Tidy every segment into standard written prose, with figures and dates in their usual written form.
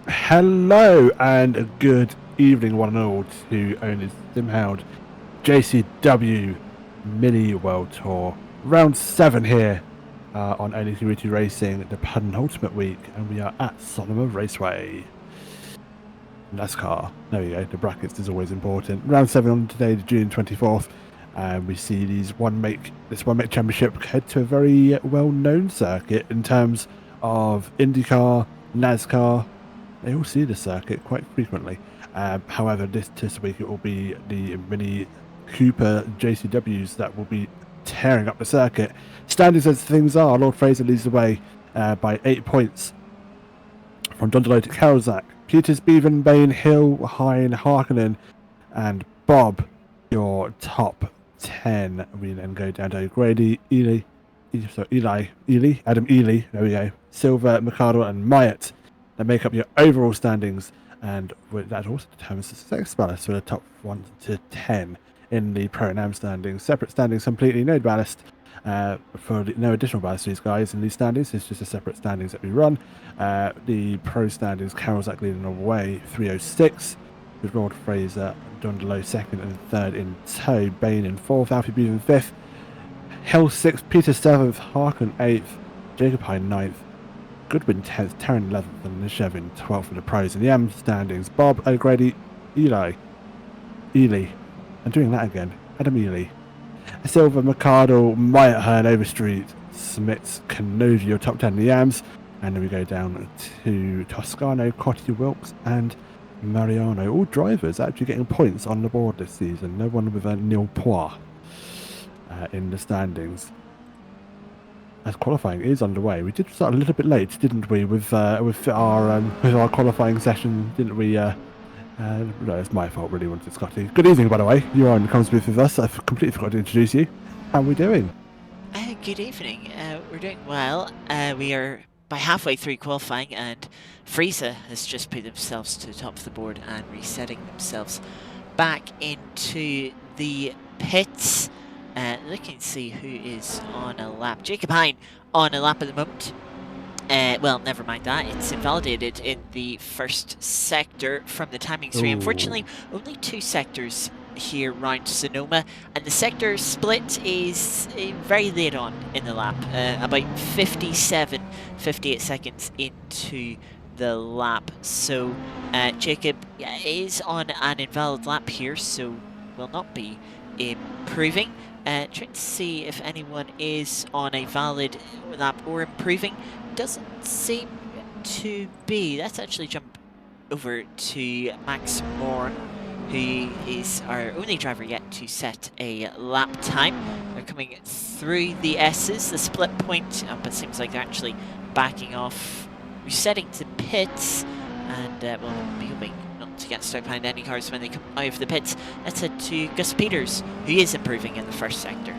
Hello and good evening, one and all, to owners Simhound JCW Mini World Tour Round 7 here on oNiD Racing, the penultimate week, and we are at Sonoma Raceway. NASCAR. There we go. The brackets is always important. Round 7 on today, June 24th, and we see this one make championship head to a very well-known circuit in terms of IndyCar, NASCAR. They all see the circuit quite frequently. However, this week it will be the Mini Cooper JCWs that will be tearing up the circuit. Standings as things are, Lord Fraser leads the way by 8 points from Dundalo to Karolzak. Peters, Bevan, Bain, Hill, Hine, Harkonnen, and Bob, your top 10. We then go down to O'Grady, Adam Ely, there we go, Silver, Mercado, and Myatt that make up your overall standings, and that also determines the success ballast for the top 1 to 10 in the Pro-Am standings. Separate standings completely, no ballast. No additional ballast to these guys in these standings. It's just a separate standings that we run. The pro standings, Karolzak leading away 306, with Lord Fraser, Dundalo second and third in tow, Bain in fourth, Alfie Beaver in fifth, Hill sixth, Peter seventh, Harkin eighth, Jacob Hine ninth, Goodwin 10th, Taryn 11th, and Nishevin 12th for the pros. In the M standings, Bob, O'Grady, Ely, I'm doing that again, Adam Ely, Silver, Mercado, Myatt, Hearn, Overstreet, Smits, Kanoji, your top 10 in the Yams. And then we go down to Toscano, Cotty, Wilkes, and Mariano. All drivers actually getting points on the board this season. No one with a nil point in the standings. As qualifying is underway, we did start a little bit late, didn't we, with our qualifying session, didn't we? No, it's my fault, really, wanted Scotty. Good evening, by the way. You're on the comms booth with us. I've completely forgot to introduce you. How are we doing? Good evening. We're doing well. We are by halfway through qualifying, and Frieza has just put themselves to the top of the board and resetting themselves back into the pits. Looking to see who is on a lap. Jacob Hine on a lap at the moment. Well, never mind that. It's invalidated in the first sector from the timing tree. Unfortunately, only 2 sectors here round Sonoma, and the sector split is very late on in the lap, about 58 seconds into the lap. So Jacob is on an invalid lap here, so will not be improving. Trying to see if anyone is on a valid lap or improving. Doesn't seem to be. Let's actually jump over to Max Moore, who is our only driver yet to set a lap time. They're coming through the S's, the split point, but it seems like they're actually backing off, resetting to pits, and we'll be hoping not to get stuck behind any cars when they come out of the pits. Let's head to Gus Peters, who is improving in the first sector.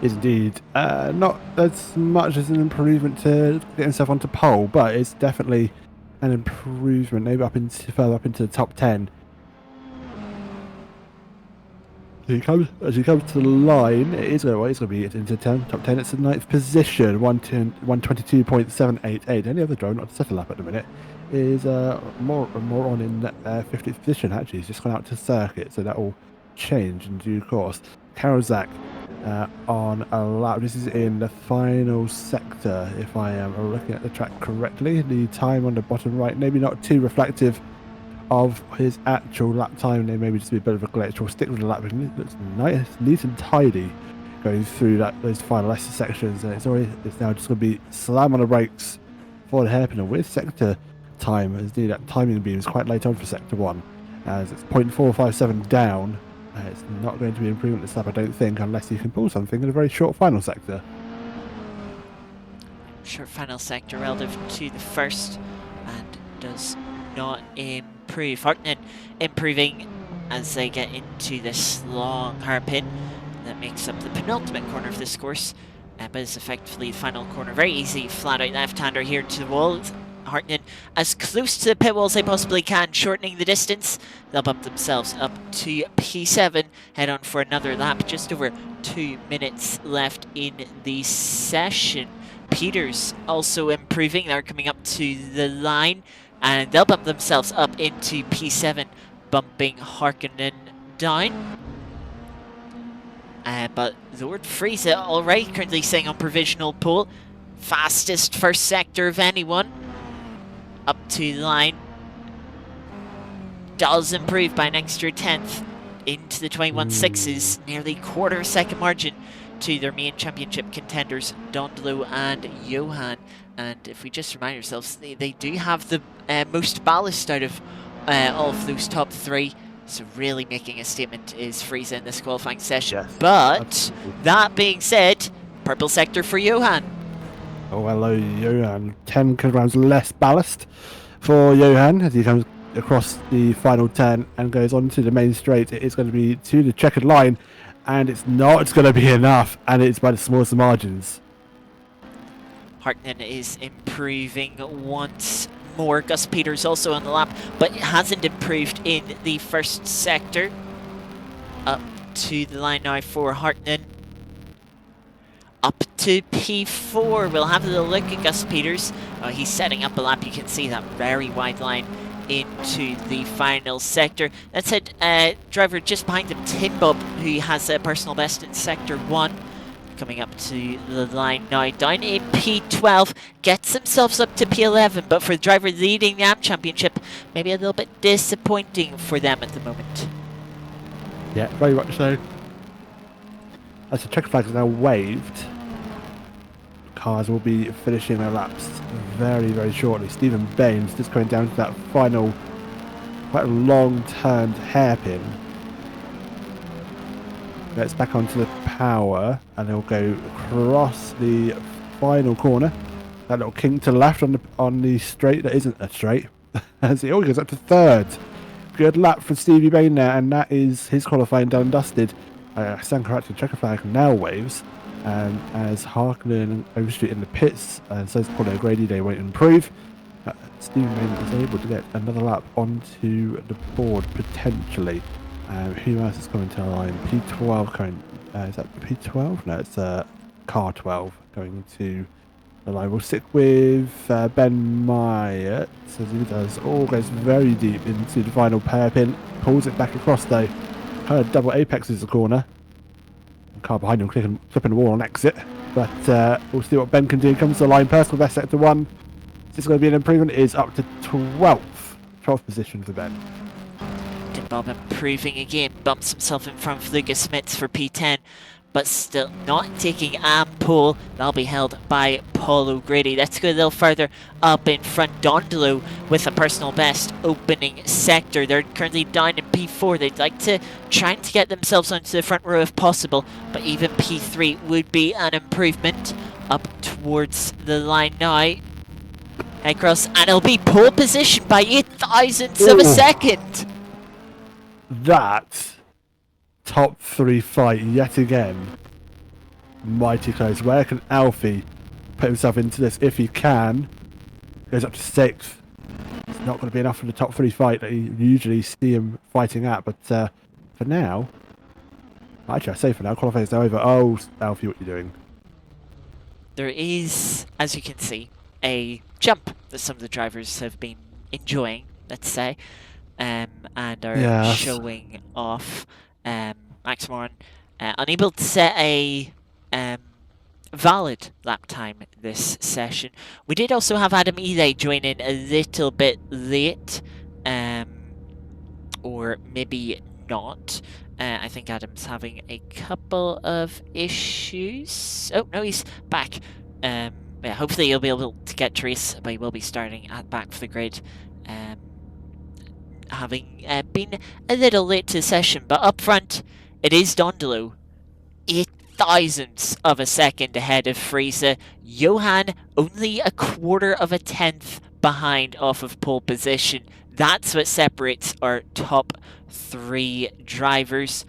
Is indeed. Not as much as an improvement to get himself onto pole, but it's definitely an improvement, maybe further up into the top 10. As he comes to the line, it's going to be into top 10. It's the 9th position, 122.788. Any other driver not to set a lap at the minute is more on in 50th position. Actually, he's just gone out to circuit, so that will change in due course. Karolzak on a lap. This is in the final sector, if I am looking at the track correctly. The time on the bottom right, maybe not too reflective of his actual lap time. There maybe just be a bit of a glitch. We'll stick with the lap. It looks nice, neat and tidy going through those final S sections. And it's now just going to be slam on the brakes for the hairpin. And with sector time, as that timing beam is quite late on for sector 1, as it's 0.457 down. It's not going to be improving this lap, I don't think, unless you can pull something in a very short final sector. Short final sector relative to the first, and does not improve. Hartnett improving as they get into this long hairpin that makes up the penultimate corner of this course, but it's effectively the final corner. Very easy, flat out left-hander here to the wall. Hartnett as close to the pit wall as they possibly can, shortening the distance. They'll bump themselves up to P7, head on for another lap. Just over 2 minutes left in the session. Peters also improving. They're coming up to the line, and they'll bump themselves up into P7, bumping Harkonnen down. But Lord Friese already currently sitting on provisional pole. Fastest first sector of anyone. Up to the line. Does improve by an extra 10th into the 21.6s. Nearly quarter-second margin to their main championship contenders, Dondolo and Johan. And if we just remind ourselves, they do have the most ballast out of all of those top three. So really making a statement is Friese in this qualifying session. Yes, but absolutely. that being said, purple sector for Johan. Oh, hello, Johan. 10 kilograms less ballast for Johan as he comes across the final turn and goes on to the main straight. It is going to be to the checkered line, and it's not going to be enough, and it's by the smallest of margins. Harkonnen is improving once more. Gus Peters also on the lap, but it hasn't improved in the first sector. Up to the line now for Harkonnen. Up to P4. We'll have a little look at Gus Peters. He's setting up a lap. You can see that very wide line into the final sector. That said, driver just behind him, Tim Bob, who has a personal best in sector 1. Coming up to the line now, down in P12, gets themselves up to P11, but for the driver leading the AM Championship, maybe a little bit disappointing for them at the moment. Yeah, very much so. As the checker flag is now waved, cars will be finishing their laps very, very shortly. Stephen Baines just going down to that final, quite a long-turned hairpin. Gets back onto the power, and he'll go across the final corner. That little kink to the left on the straight that isn't a straight, as he always goes up to third. Good lap for Stevie Bain there, and that is his qualifying done and dusted. Sankarate checker flag now waves, as Harkonnen and Overstreet in the pits, and so is Paulo O'Grady. They won't improve. Stephen Bain is able to get another lap onto the board potentially. Who else is coming to the line? P12 coming. Is that P12? No, it's car 12 going to the line. We'll stick with Ben Myatt as he does. All goes very deep into the final hairpin. Pulls it back across though. Kind of double apexes the corner. The car behind him clipping the wall on exit. But we'll see what Ben can do. Comes to the line. Personal best sector 1. Is this going to be an improvement? It is up to 12th position for Ben. Bob improving again, bumps himself in front of Lucas Smits for P10, but still not taking pole. That'll be held by Paul O'Grady. Let's go a little further up in front. Dondolo with a personal best opening sector. They're currently down in P4. They'd like to try to get themselves onto the front row if possible, but even P3 would be an improvement. Up towards the line now. Across, and it'll be pole position by 0.08 of a second. That top 3 fight yet again, mighty close. Where can Alfie put himself into this if he can? Goes up to 6th. It's not going to be enough for the top 3 fight that you usually see him fighting at, but for now, actually I say for now, qualifying is over. Oh, Alfie, what are you doing? There is, as you can see, a jump that some of the drivers have been enjoying, let's say. And are showing off. Max Moran unable to set a valid lap time this session. We did also have Adam Ely join in a little bit late, or maybe not. I think Adam's having a couple of issues. Oh no, he's back. Yeah, hopefully he'll be able to get to race, but he will be starting at back for the grid. Having been a little late to the session, but up front it is Dondolo, 0.08 of a second ahead of Friese. Johan only 1/4 of a 10th behind off of pole position. That's what separates our top 3 drivers,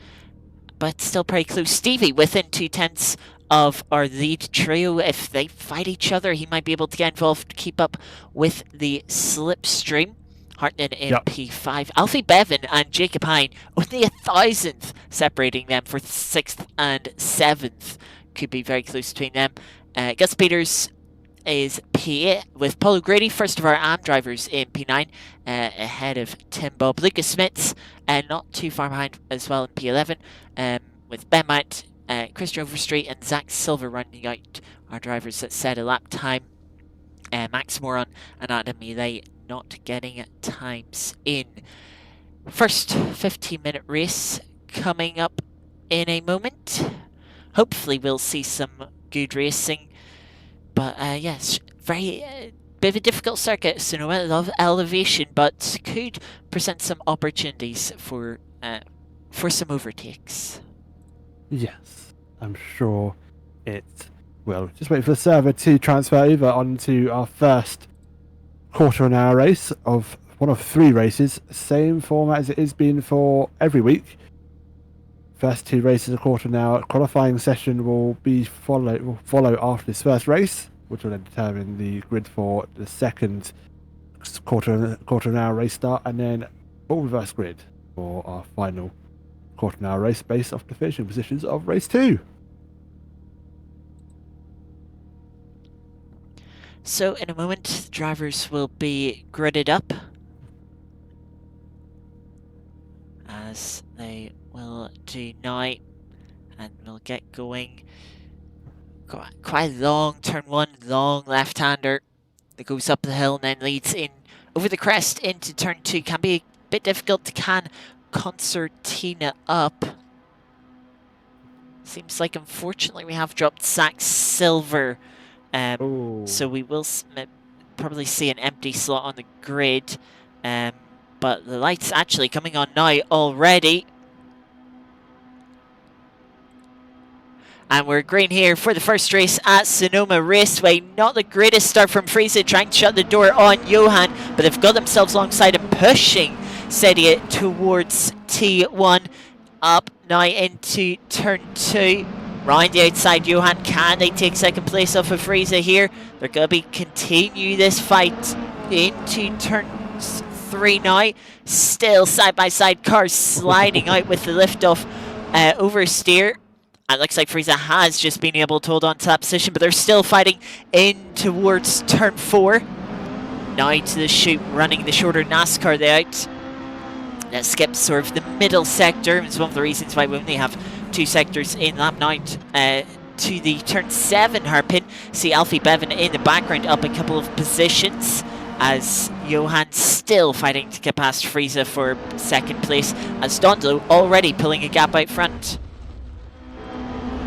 but still pretty close. Stevie within 0.2 of our lead trio. If they fight each other, he might be able to get involved to keep up with the slipstream. Harkonnen in P5. Alfie Bevan and Jacob Hine, only 1,000th separating them for 6th and 7th. Could be very close between them. Gus Peters is P8 with Paulo Grady, first of our AM drivers in P9, ahead of Tim Bob. Lucas Smits, not too far behind as well in P11, with Ben Mount, Christian Overstreet and Zach Silver running out our drivers that set a lap time. Max Moron and Adam Millet not getting times in. First 15-minute race coming up in a moment. Hopefully we'll see some good racing. But yes, very bit of a difficult circuit, Sonoma, a lot of elevation, but could present some opportunities for some overtakes. Yes, I'm sure it will. Just wait for the server to transfer over onto our first quarter an hour race of one of 3 races. Same format as it has been for every week. First 2 races a quarter an hour. Qualifying session will follow after this first race, which will then determine the grid for the second quarter an hour race start, and then full reverse grid for our final quarter an hour race based off the finishing positions of race 2. So in a moment, the drivers will be gridded up, as they will do now, and we'll get going. Quite long turn 1, long left-hander that goes up the hill and then leads in over the crest into turn 2. Can be a bit difficult to can Concertina up. Seems like unfortunately we have dropped Zach Silver. So we will probably see an empty slot on the grid, but the light's actually coming on now already. And we're green here for the first race at Sonoma Raceway. Not the greatest start from Friese, trying to shut the door on Johan, but they've got themselves alongside him, pushing Sedia towards T1. Up now into turn 2. Round the outside, Johan. Can they take second place off of Friese here? They're going to continue this fight into turn 3 now. Still side-by-side cars sliding out with the lift-off oversteer. And it looks like Friese has just been able to hold on to that position, but they're still fighting in towards turn 4. Now to the chute, running the shorter NASCAR there out. That skips sort of the middle sector. It's one of the reasons why we only have 2 sectors in lap 9 to the turn 7 hairpin. See Alfie Bevan in the background up a couple of positions, as Johan still fighting to get past Friese for second place, as Dondlo already pulling a gap out front.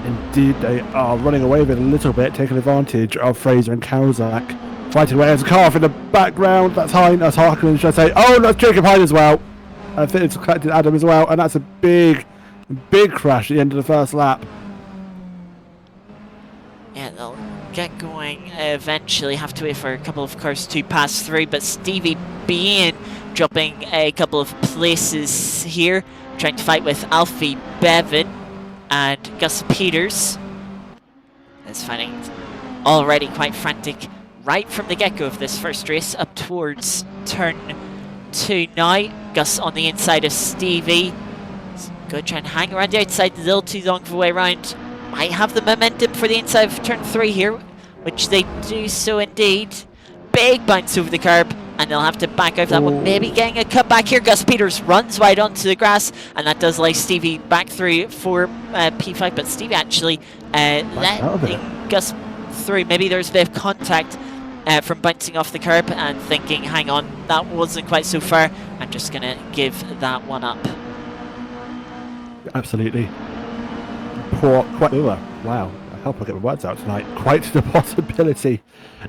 Indeed, they are running away with it a little bit, taking advantage of Fraser and Kalzak. Fighting away as a car in the background. That's Harkin, should I say. Oh, that's Jacob Hyde as well. I think it's collected Adam as well, and that's a big crash at the end of the first lap. Yeah, they'll get going eventually. Have to wait for a couple of cars to pass through, but Stevie Bean dropping a couple of places here, trying to fight with Alfie Bevan and Gus Peters. Is fighting already quite frantic right from the get-go of this first race up towards turn 2 now. Gus on the inside of Stevie. Going to try and hang around the outside, a little too long of a way around. Might have the momentum for the inside of turn 3 here, which they do so indeed. Big bounce over the curb, and they'll have to back out that one. Maybe getting a cut back here. Gus Peters runs wide onto the grass, and that does lay Stevie back through for P5, but Stevie actually letting Gus through. Maybe there's a bit of contact from bouncing off the curb and thinking, hang on, that wasn't quite so far. I'm just going to give that one up. Absolutely. Wow, I hope I get my words out tonight. Quite the possibility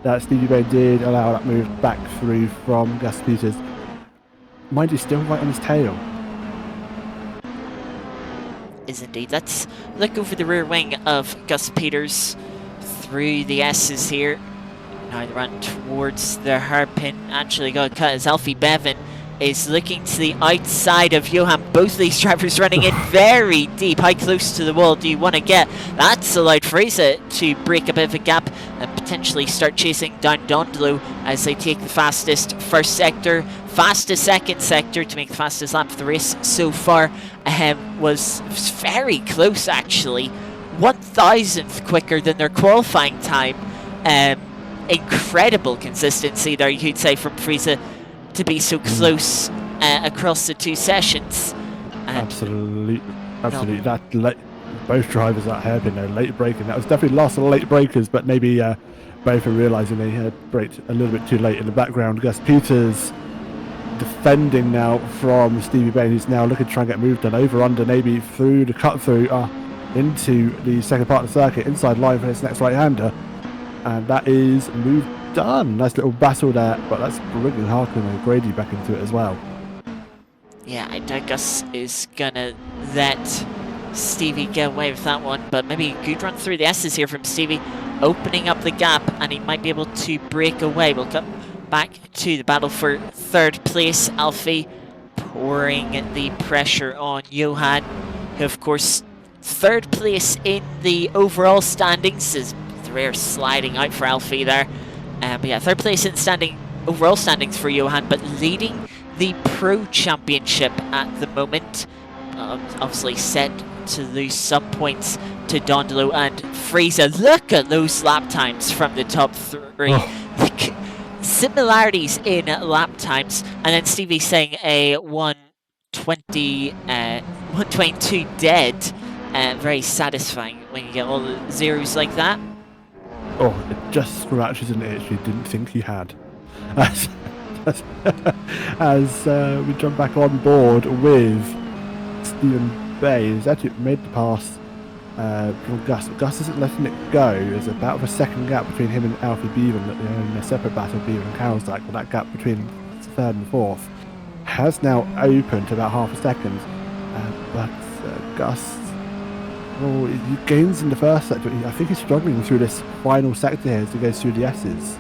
that Stevie Bain did allow that move back through from Gus Peters. Mind you, still right on his tail. Is indeed. Let's look over the rear wing of Gus Peters through the S's here. Now they run towards the hairpin. Actually got a cut as Alfie Bevan is looking to the outside of Johan. Both of these drivers running in very deep. How close to the wall do you want to get? That's allowed Friese to break a bit of a gap and potentially start chasing down Dondlo as they take the fastest first sector, fastest second sector to make the fastest lap of the race so far. Was very close actually. 1,000th quicker than their qualifying time. incredible consistency there, you could say, from Friese to be so close across the 2 sessions. And absolutely. That both drivers that hairpin, they're late braking. That was definitely lost of the late breakers, but maybe both are realising they had braked a little bit too late in the background. Gus Peters defending now from Stevie Bain, who's now looking to try and get moved done over under, maybe through the cut through into the second part of the circuit, inside line for his next right-hander, and that is moved done. Nice little battle there, but that's bringing Harkin and Grady back into it as well. Yeah, I doubt Gus is gonna let Stevie get away with that one, but maybe a good run through the S's here from Stevie, opening up the gap, and he might be able to break away. We'll come back to the battle for 3rd place. Alfie pouring the pressure on Johan, who of course 3rd place in the overall standings. Is the rare sliding out for Alfie there. But yeah, 3rd place in the overall standings for Johan, but leading the Pro Championship at the moment. Obviously set to lose some points to Dondolo and Fraser. Look at those lap times from the top 3. Oh. Similarities in lap times, and then Stevie saying a 122 dead. Very satisfying when you get all the zeros like that. Oh, it just scratches an itch you didn't think you had. As we jump back on board with Stephen Bay, he's actually made the pass from Gus, but Gus isn't letting it go. There's about a second gap between him and Alfie Beavan, that they're in a separate battle, Beavan and Karlsdijk, but that gap between 3rd and 4th has now opened to about half a second. But Gus, well, he gains in the first sector. I think he's struggling through this final sector here as he goes through the S's.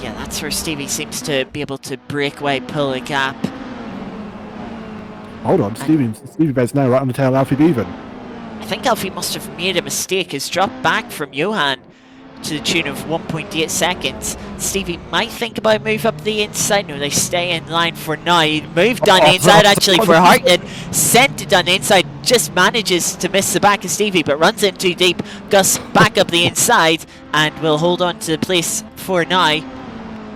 Yeah, that's where Stevie seems to be able to break away, pull a gap. Hold on, Stevie Bay's now right on the tail of Alfie Beavan. I think Alfie must have made a mistake. He's dropped back from Johan to the tune of 1.8 seconds. Stevie might think about move up the inside. No, they stay in line for now. He moved down the inside actually for Hartnett. Sent it down the inside. Just manages to miss the back of Stevie, but runs in too deep. Gus back up the inside and will hold on to the place for now.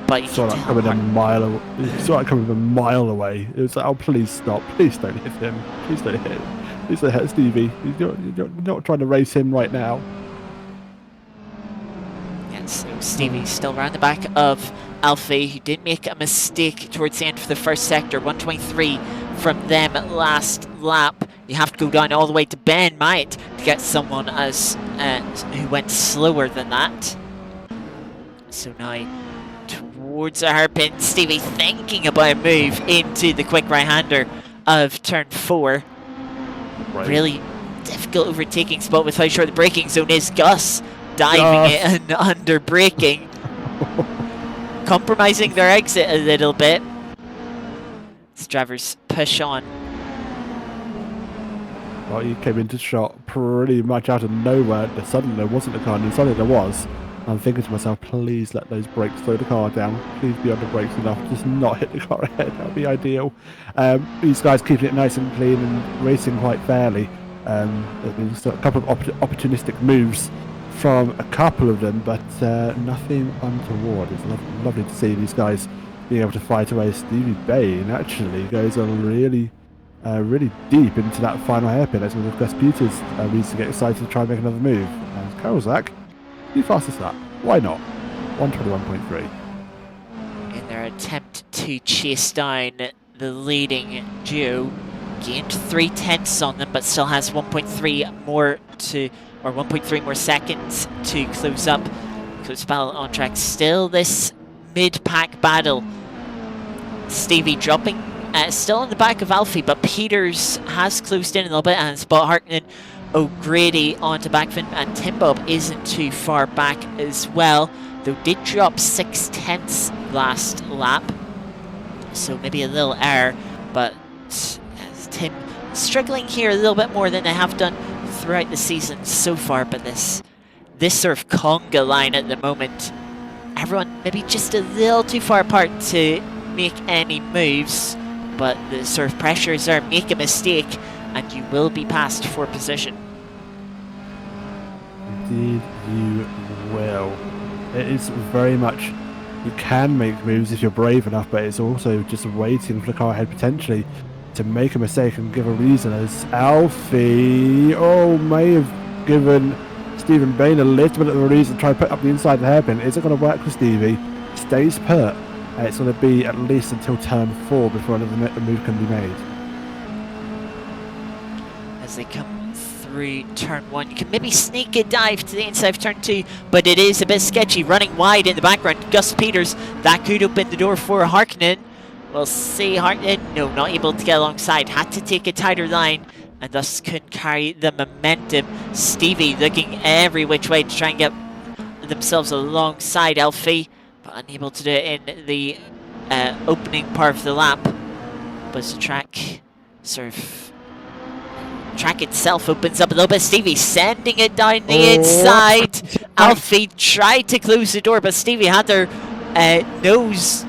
But saw that coming a mile away. It was like, oh, please stop. Please don't hit him. Please don't hit him. Please don't hit Stevie. You're not trying to race him right now. Yeah, so Stevie's still around the back of Alfie, who did make a mistake towards the end for the first sector. 123 from them last lap. You have to go down all the way to Ben Myatt to get someone as who went slower than that. So now towards a hairpin, Stevie thinking about a move into the quick right-hander of turn 4. Right. Really difficult overtaking spot with how short the braking zone is. Gus diving it and under braking. Compromising their exit a little bit. These drivers push on. Well, he came into shot pretty much out of nowhere. Suddenly there wasn't a car, and suddenly there was. I'm thinking to myself, please let those brakes slow the car down. Please be on the brakes enough. Just not hit the car ahead. That would be ideal. These guys keeping it nice and clean and racing quite fairly. There's been a couple of opportunistic moves from a couple of them, but nothing untoward. It's lovely to see these guys being able to fight away. Stevie Bain actually goes on really deep into that final hairpin. As with Gus Peters needs to get excited to try and make another move. Karlsdijk, you fastest lap. Why not? 121.3. In their attempt to chase down the leading duo, gained 0.3 on them, but still has 1.3 more to, or 1.3 more seconds to close up. Close battle on track. Still this mid-pack battle. Stevie dropping, still in the back of Alfie, but Peters has closed in a little bit and spot Hartnett. O'Grady onto backfin, and Tim Bob isn't too far back as well, though did drop 0.6 last lap, so maybe a little error, but Tim struggling here a little bit more than they have done throughout the season so far. But this sort of conga line at the moment, everyone maybe just a little too far apart to make any moves, but the sort of pressures are make a mistake and you will be passed for position. Indeed you will. It is very much, you can make moves if you're brave enough, but it's also just waiting for the car ahead potentially to make a mistake and give a reason, as Alfie, may have given Stephen Bain a little bit of a reason to try and put up the inside of the hairpin. Is it going to work for Stevie? Stays put. It's going to be at least until turn 4 before another move can be made. As they come through turn 1, you can maybe sneak a dive to the inside of turn 2, but it is a bit sketchy. Running wide in the background, Gus Peters, that could open the door for Harkonnen. We'll see. Harkonnen, no, not able to get alongside, had to take a tighter line and thus couldn't carry the momentum. Stevie looking every which way to try and get themselves alongside Alfie, but unable to do it in the opening part of the lap. But the track track itself opens up a little bit. Stevie sending it down the inside. Alfie tried to close the door, but Stevie had their nose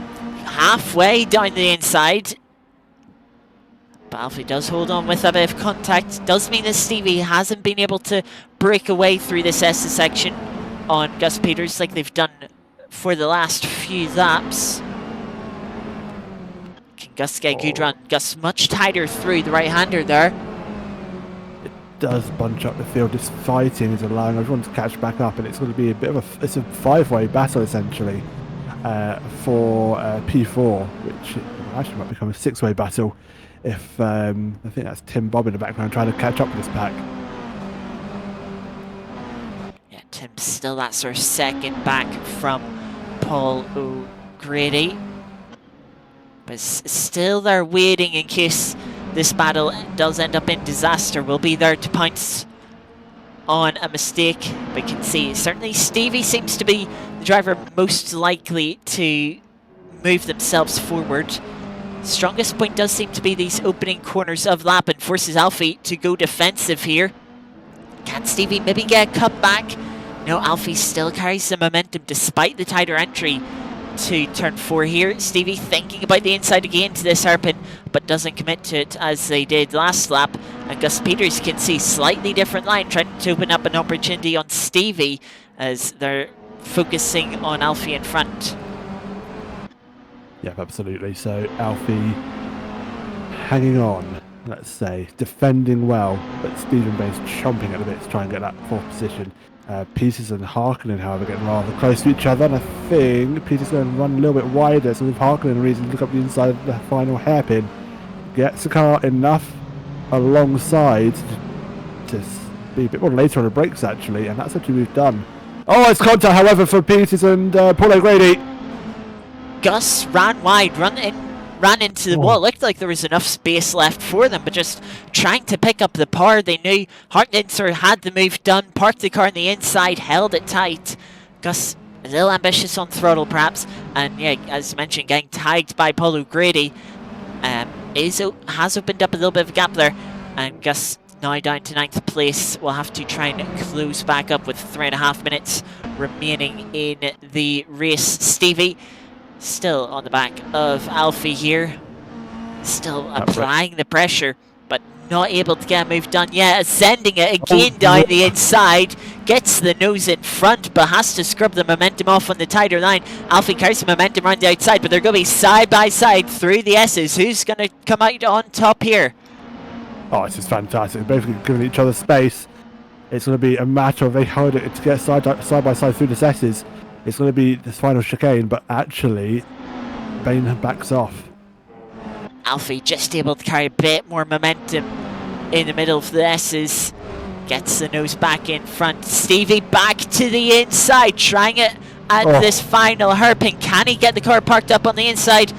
halfway down the inside. But Alfie does hold on with a bit of contact. Does mean that Stevie hasn't been able to break away through this S section on Gus Peters like they've done for the last few laps. Can Gus get a good run? Gus much tighter through the right-hander there. It does bunch up the field. This fighting is allowing everyone to catch back up, and it's going to be a bit of it's a 5-way battle essentially for P4, which actually might become a 6-way battle if I think that's Tim Bob in the background trying to catch up with this pack. Yeah, Tim's still that sort of second back from Paul O'Grady, but still they're waiting in case this battle does end up in disaster. We'll be there to pounce on a mistake. We can see certainly Stevie seems to be the driver most likely to move themselves forward. Strongest point does seem to be these opening corners of lap, and forces Alfie to go defensive here. Can Stevie maybe get a cut back? No, Alfie still carries the momentum despite the tighter entry to turn 4 here. Stevie thinking about the inside again to this hairpin, but doesn't commit to it as they did last lap. And Gus Peters can see slightly different line, trying to open up an opportunity on Stevie as they're focusing on Alfie in front. Yeah, absolutely. So Alfie hanging on, let's say, defending well, but Stephen Bain's chomping at the bit to try and get that 4th position. Peters and Harkonnen, however, getting rather close to each other, and I think Peters going to run a little bit wider, so with Harkonnen a reason to look up the inside of the final hairpin. Gets the car enough alongside to be a bit more later on the brakes, actually, and that's actually we've done. Oh, it's contact, however, for Peters and Paul O'Grady. Gus ran wide, ran into the wall. It looked like there was enough space left for them, but just trying to pick up the power. They knew Harkonnen sort of had the move done, parked the car on the inside, held it tight. Gus a little ambitious on throttle perhaps, and yeah, as mentioned, getting tagged by Paul O'Grady has opened up a little bit of a gap there, and Gus now down to 9th place. We'll have to try and close back up with 3.5 minutes remaining in the race. Stevie still on the back of Alfie here, still applying the pressure, but not able to get a move done yet. Sending it again down the inside, gets the nose in front, but has to scrub the momentum off on the tighter line. Alfie carries the momentum around the outside, but they're going to be side by side through the S's. Who's going to come out on top here? Oh, this is fantastic. Both giving each other space. It's going to be a matter of they hold it to get side by side through the S's. It's going to be this final chicane, but actually, Bain backs off. Alfie just able to carry a bit more momentum in the middle of the S's. Gets the nose back in front. Stevie back to the inside, trying it at this final hairpin. Can he get the car parked up on the inside?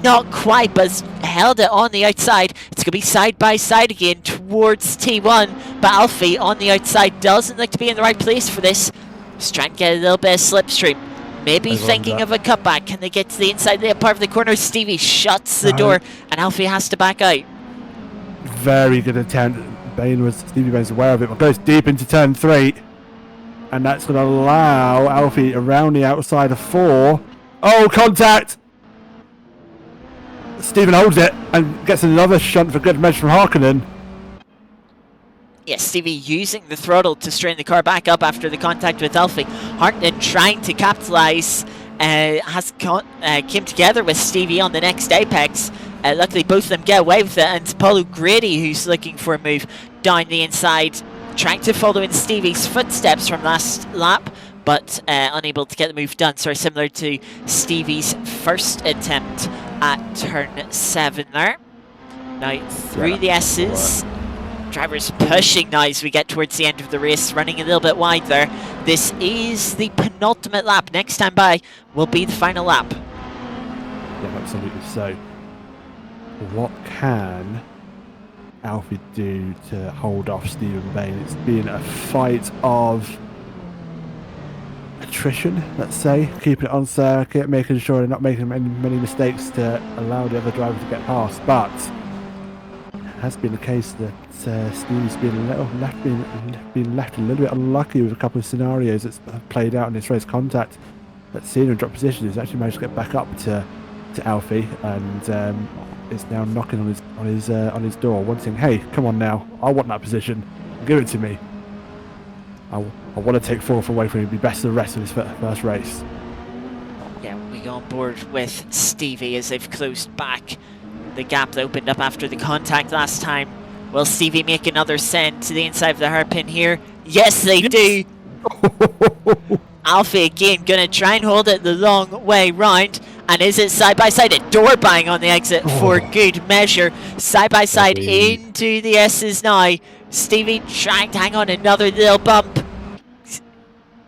Not quite, but held it on the outside. It's going to be side by side again towards T1, but Alfie on the outside doesn't look to be in the right place for this. Just trying to get a little bit of slipstream. Maybe thinking of a cutback. Can they get to the inside part of the corner? Stevie shuts the door, and Alfie has to back out. Very good attempt. Stevie Bain's aware of it, but goes deep into turn 3. And that's going to allow Alfie around the outside of 4. Oh, contact! Stephen holds it and gets another shunt for good measure from Harkonnen. Yes, Stevie using the throttle to strain the car back up after the contact with Alfie. Hartnett trying to capitalise, came together with Stevie on the next apex. Luckily, both of them get away with it, and Paulo Grady, who's looking for a move down the inside, trying to follow in Stevie's footsteps from last lap, but unable to get the move done. Sorry, similar to Stevie's first attempt at turn 7 there. Now, through the S's. Drivers pushing now as we get towards the end of the race, running a little bit wide there. This is the penultimate lap. Next time by will be the final lap. Yeah, absolutely. So, what can Alfie do to hold off Stephen Bain? It's been a fight of attrition, let's say, keeping it on circuit, making sure they're not making many mistakes to allow the other driver to get past. But it has been the case that Stevie's been left a little bit unlucky with a couple of scenarios that's played out in this race. Contact that's seen him drop position. He's actually managed to get back up to Alfie, and is now knocking on his door, wanting, hey, come on now, I want that position, give it to me. I want to take fourth away from him, be best of the rest of his first race. Yeah, we go on board with Stevie as they've closed back the gap that opened up after the contact last time. Will Stevie make another send to the inside of the hairpin here? Yes, they do. Alfie again gonna try and hold it the long way round. And is it side by side? A door bang on the exit for good measure. Side by side into the S's now. Stevie trying to hang on another little bump.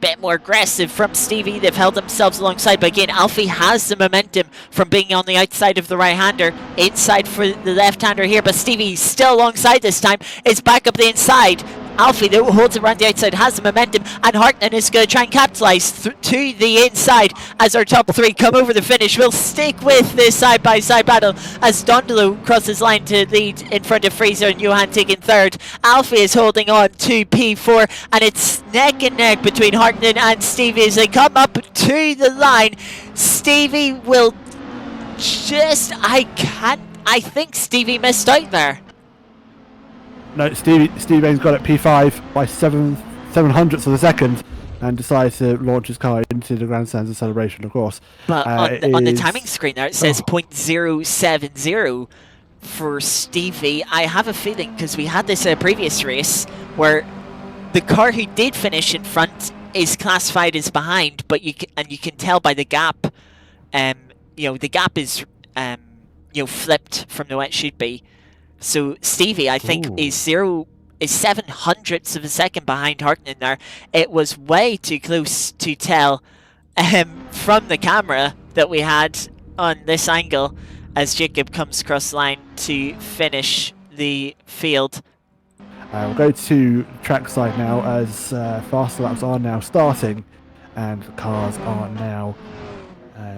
Bit more aggressive from Stevie. They've held themselves alongside, but again, Alfie has the momentum from being on the outside of the right-hander, inside for the left-hander here, but Stevie still alongside this time. It's back up the inside. Alfie, though, holds it around the outside, has the momentum, and Hartnett is going to try and capitalise to the inside as our top three come over the finish. We'll stick with this side-by-side battle as Dondolo crosses line to lead in front of Fraser and Johan taking third. Alfie is holding on to P4, and it's neck and neck between Hartnett and Stevie as they come up to the line. Stevie will just... I think Stevie missed out there. No, Stevie Bain's got it P5 by 7/700ths of a second, and decides to launch his car into the grandstands of celebration, of course. But on the timing screen there, it says 0.070 for Stevie. I have a feeling, because we had this in a previous race, where the car who did finish in front is classified as behind, but you can tell by the gap, the gap is flipped from the way it should be. So Stevie, I think, is 7/100ths of a second behind Hartnett there. It was way too close to tell from the camera that we had on this angle as Jacob comes across the line to finish the field. We'll go to trackside now as faster laps are now starting, and the cars are now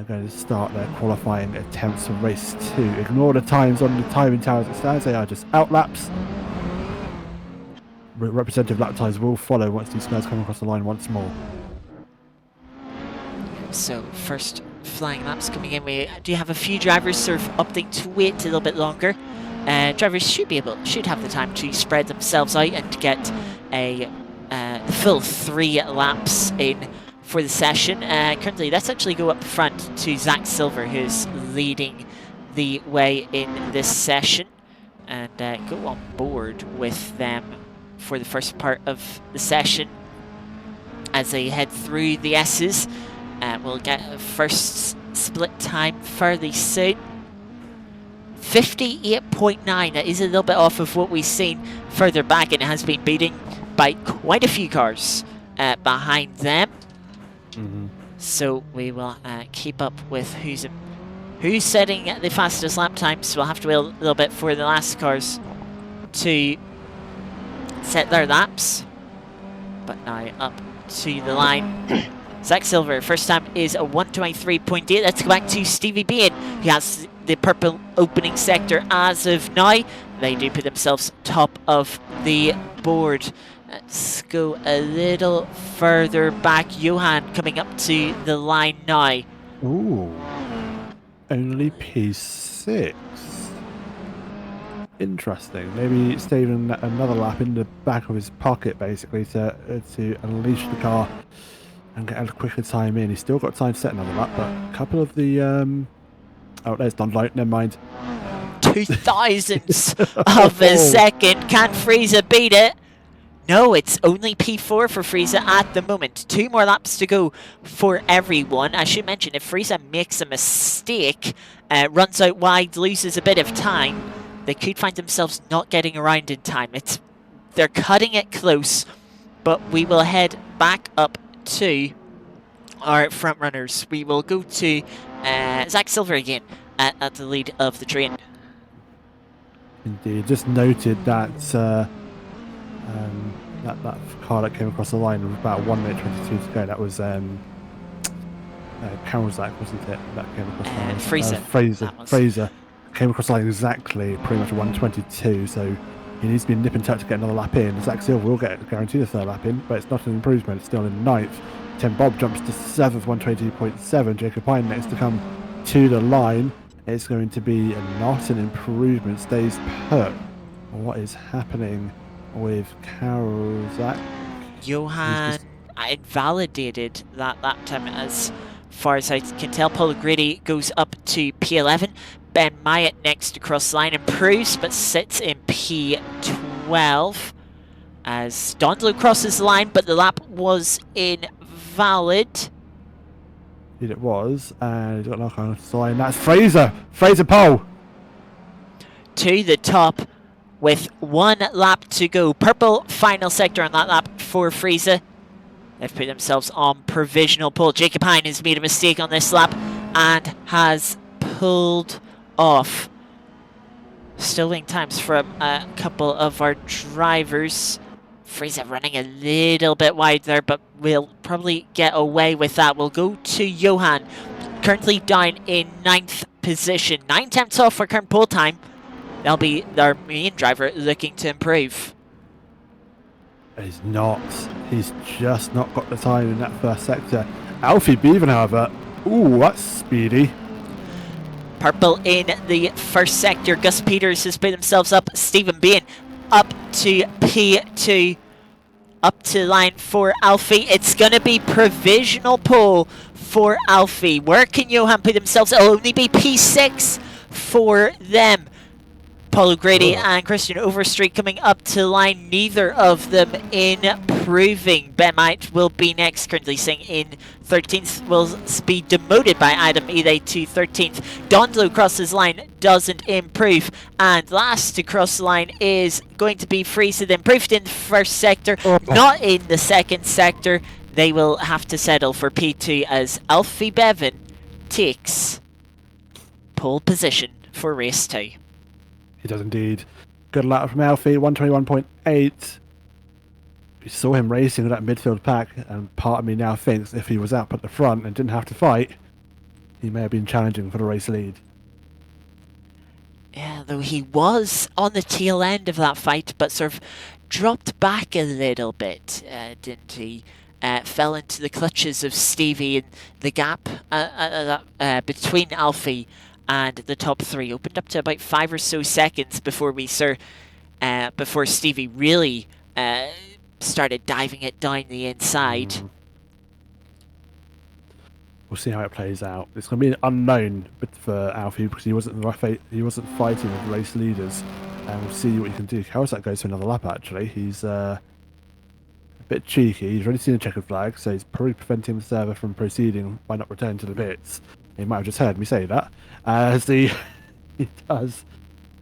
going to start their qualifying attempts for race 2. Ignore the times on the timing tower as it stands, they are just out laps. Representative lap times will follow once these guys come across the line once more. So first flying laps coming in. We do have a few drivers sort of opting to wait a little bit longer. Drivers should have the time to spread themselves out and get a full 3 laps in for the session. Currently, let's actually go up front to Zach Silver, who's leading the way in this session, and go on board with them for the first part of the session as they head through the S's. We'll get a first split time fairly soon. 58.9, that is a little bit off of what we've seen further back, and it has been beaten by quite a few cars behind them. So we will keep up with who's setting the fastest lap times. We'll have to wait a little bit for the last cars to set their laps. But now up to the line. Zach Silver, first time is a 1:23.8. Let's go back to Stevie Bain, who has the purple opening sector as of now. They do put themselves top of the board. Let's go a little further back. Johan coming up to the line now. Ooh, only P6. Interesting. Maybe saving another lap in the back of his pocket, basically, to unleash the car and get a quicker time in. He's still got time to set another lap, but a couple of the oh, there's non-light. Never mind. 0.02 of a second. Can Friese beat it? No, it's only P4 for Friese at the moment. 2 more laps to go for everyone. I should mention, if Friese makes a mistake, runs out wide, loses a bit of time, they could find themselves not getting around in time. They're cutting it close, but we will head back up to our front runners. We will go to Zach Silver again at the lead of the train. Indeed, just noted that that car that came across the line with about 1 minute 22 to go. That was Zach, wasn't it? That came across the line. Fraser came across the line exactly, pretty much 1:22. So he needs to be nip and tuck to get another lap in. Zach Silver will get guaranteed a third lap in, but it's not an improvement. It's still in ninth. Tim Bob jumps to 7th, 1:22.7. Jacob Pine next to come to the line. It's going to be not an improvement. Stays put. What is happening with Zach? Johan invalidated that lap time as far as I can tell. Paulo Grady goes up to P11. Ben Myatt next across the line improves but sits in P12 as Dondlo crosses the line, but the lap was invalid. It was, and he's got a knock on the line. That's Fraser pole to the top with 1 lap to go. Purple final sector on that lap for Friese. They've put themselves on provisional pole. Jacob Hine has made a mistake on this lap and has pulled off. Stalling times from a couple of our drivers. Friese running a little bit wide there, but we'll probably get away with that. We'll go to Johan, currently down in 9th position. 9 tenths off for current pole time. That'll be our main driver looking to improve. He's not. He's just not got the time in that first sector. Alfie Beaven, however, ooh, that's speedy. Purple in the first sector. Gus Peters has put themselves up. Stephen Bain up to P2. Up to line for Alfie. It's going to be provisional pole for Alfie. Where can Johan put themselves? It'll only be P6 for them. Paulo Grady and Christian Overstreet coming up to line. Neither of them improving. Ben Myatt will be next, currently sitting in 13th. Will be demoted by Adam Ide to 13th. Dondlo crosses line, doesn't improve. And last to cross the line is going to be Friese. Improved in the first sector, not in the second sector. They will have to settle for P2 as Alfie Bevan takes pole position for race 2. He does indeed. Good lap from Alfie, 121.8. We saw him racing with that midfield pack, and part of me now thinks if he was up at the front and didn't have to fight, he may have been challenging for the race lead. Yeah, though he was on the tail end of that fight, but sort of dropped back a little bit, didn't he? Fell into the clutches of Stevie, and the gap between Alfie and the top 3 opened up to about 5 or so seconds before before Stevie really started diving it down the inside. We'll see how it plays out. It's going to be an unknown for Alfie because he wasn't fighting with the race leaders, and we'll see what he can do. Kawasaki goes for another lap. Actually, he's a bit cheeky. He's already seen a checkered flag, so he's probably preventing the server from proceeding by not returning to the pits. He might have just heard me say that, as he does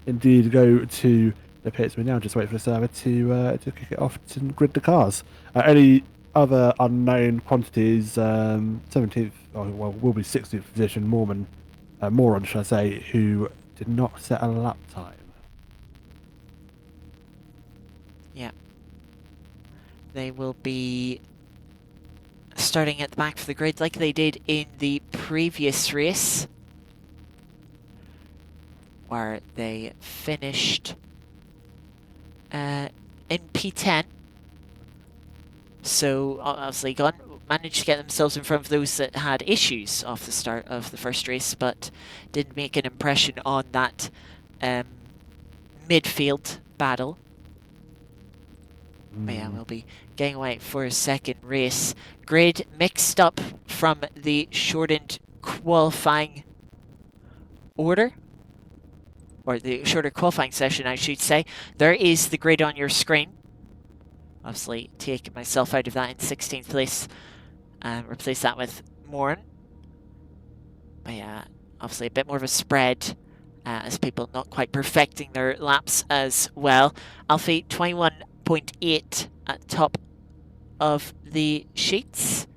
indeed go to the pits. We now just wait for the server to kick it off to grid the cars. Any other unknown quantities? 17th, well, will be 16th position. Moron, should I say, who did not set a lap time. Yeah, they will be starting at the back of the grid like they did in the previous race, where they finished in P10. So obviously managed to get themselves in front of those that had issues off the start of the first race, but didn't make an impression on that midfield battle. But yeah, we'll be getting away for a second race. Grid mixed up from the shortened qualifying order, or the shorter qualifying session, I should say. There is the grid on your screen. Obviously, taking myself out of that in 16th place and replace that with Moran. But yeah, obviously a bit more of a spread as people not quite perfecting their laps as well. Alfie 21.8 at top of the sheets.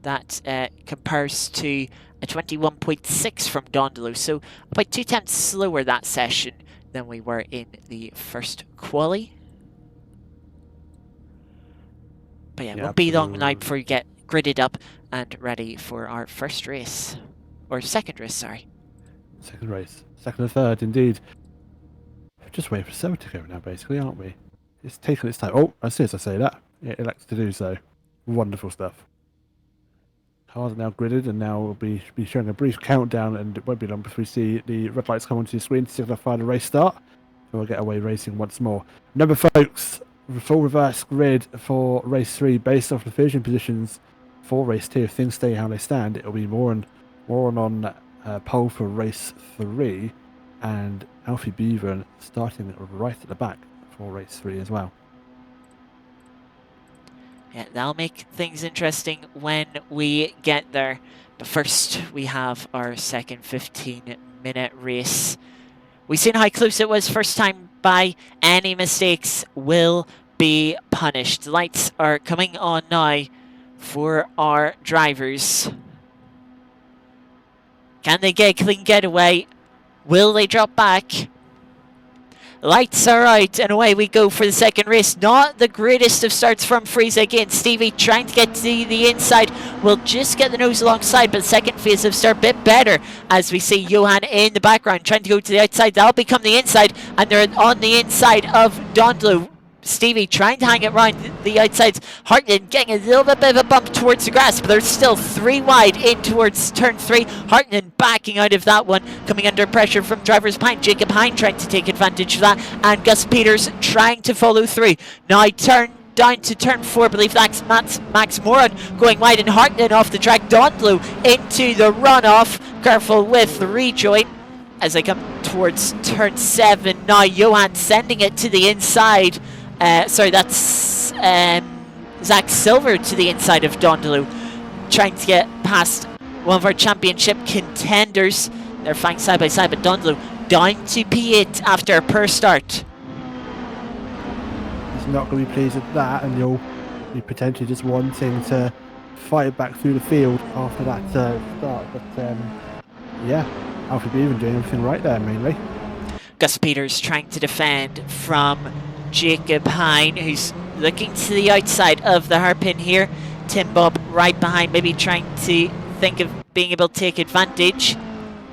That compares to a 21.6 from Dondolo, so about 2 tenths slower that session than we were in the first quali. But yeah, it won't be long now before you get gridded up and ready for our first race. Or second race, sorry. Second race. Second and third, indeed. We're just waiting for 7 to go now, basically, aren't we? It's taking its time. Oh, as soon as I say that, it elects to do so. Wonderful stuff. Cars are now gridded, and now we'll be showing a brief countdown, and it won't be long before we see the red lights come onto the screen to see if they'll find a race start. And we'll get away racing once more. Remember, folks, full reverse grid for race 3 based off the finishing positions for race 2. If things stay how they stand, it'll be more on pole for race 3, and Alfie Beaver starting right at the back for race 3 as well. Yeah, that'll make things interesting when we get there. But first, we have our second 15-minute race. We've seen how close it was first time by. Any mistakes will be punished. The lights are coming on now for our drivers. Can they get a clean getaway? Will they drop back? Lights are out, and away we go for the second race. Not the greatest of starts from Friese again. Stevie trying to get to the inside. Will just get the nose alongside, but second phase of start a bit better as we see Johan in the background trying to go to the outside. That'll become the inside, and they're on the inside of Dondlo. Stevie trying to hang it round the outsides. Hartnett getting a little bit of a bump towards the grass, but they're still 3 wide in towards turn 3. Hartnett backing out of that one, coming under pressure from drivers behind. Jacob Hine trying to take advantage of that, and Gus Peters trying to follow through. Now turn down to turn 4, I believe that's Max Moran going wide, and Hartnett off the track. Dondlo into the runoff. Careful with the rejoin as they come towards turn 7. Now Johan sending it to the inside. Sorry, that's Zach Silver to the inside of Dondolo, trying to get past one of our championship contenders. They're flying side by side, but Dondolo down to P8 after a poor start. He's not going to be pleased with that, and you'll be potentially just wanting to fight back through the field after that start. But yeah, Alfie Beaver doing everything right there, mainly. Gus Peters trying to defend from Jacob Hine, who's looking to the outside of the hairpin here. Tim Bob right behind, maybe trying to think of being able to take advantage.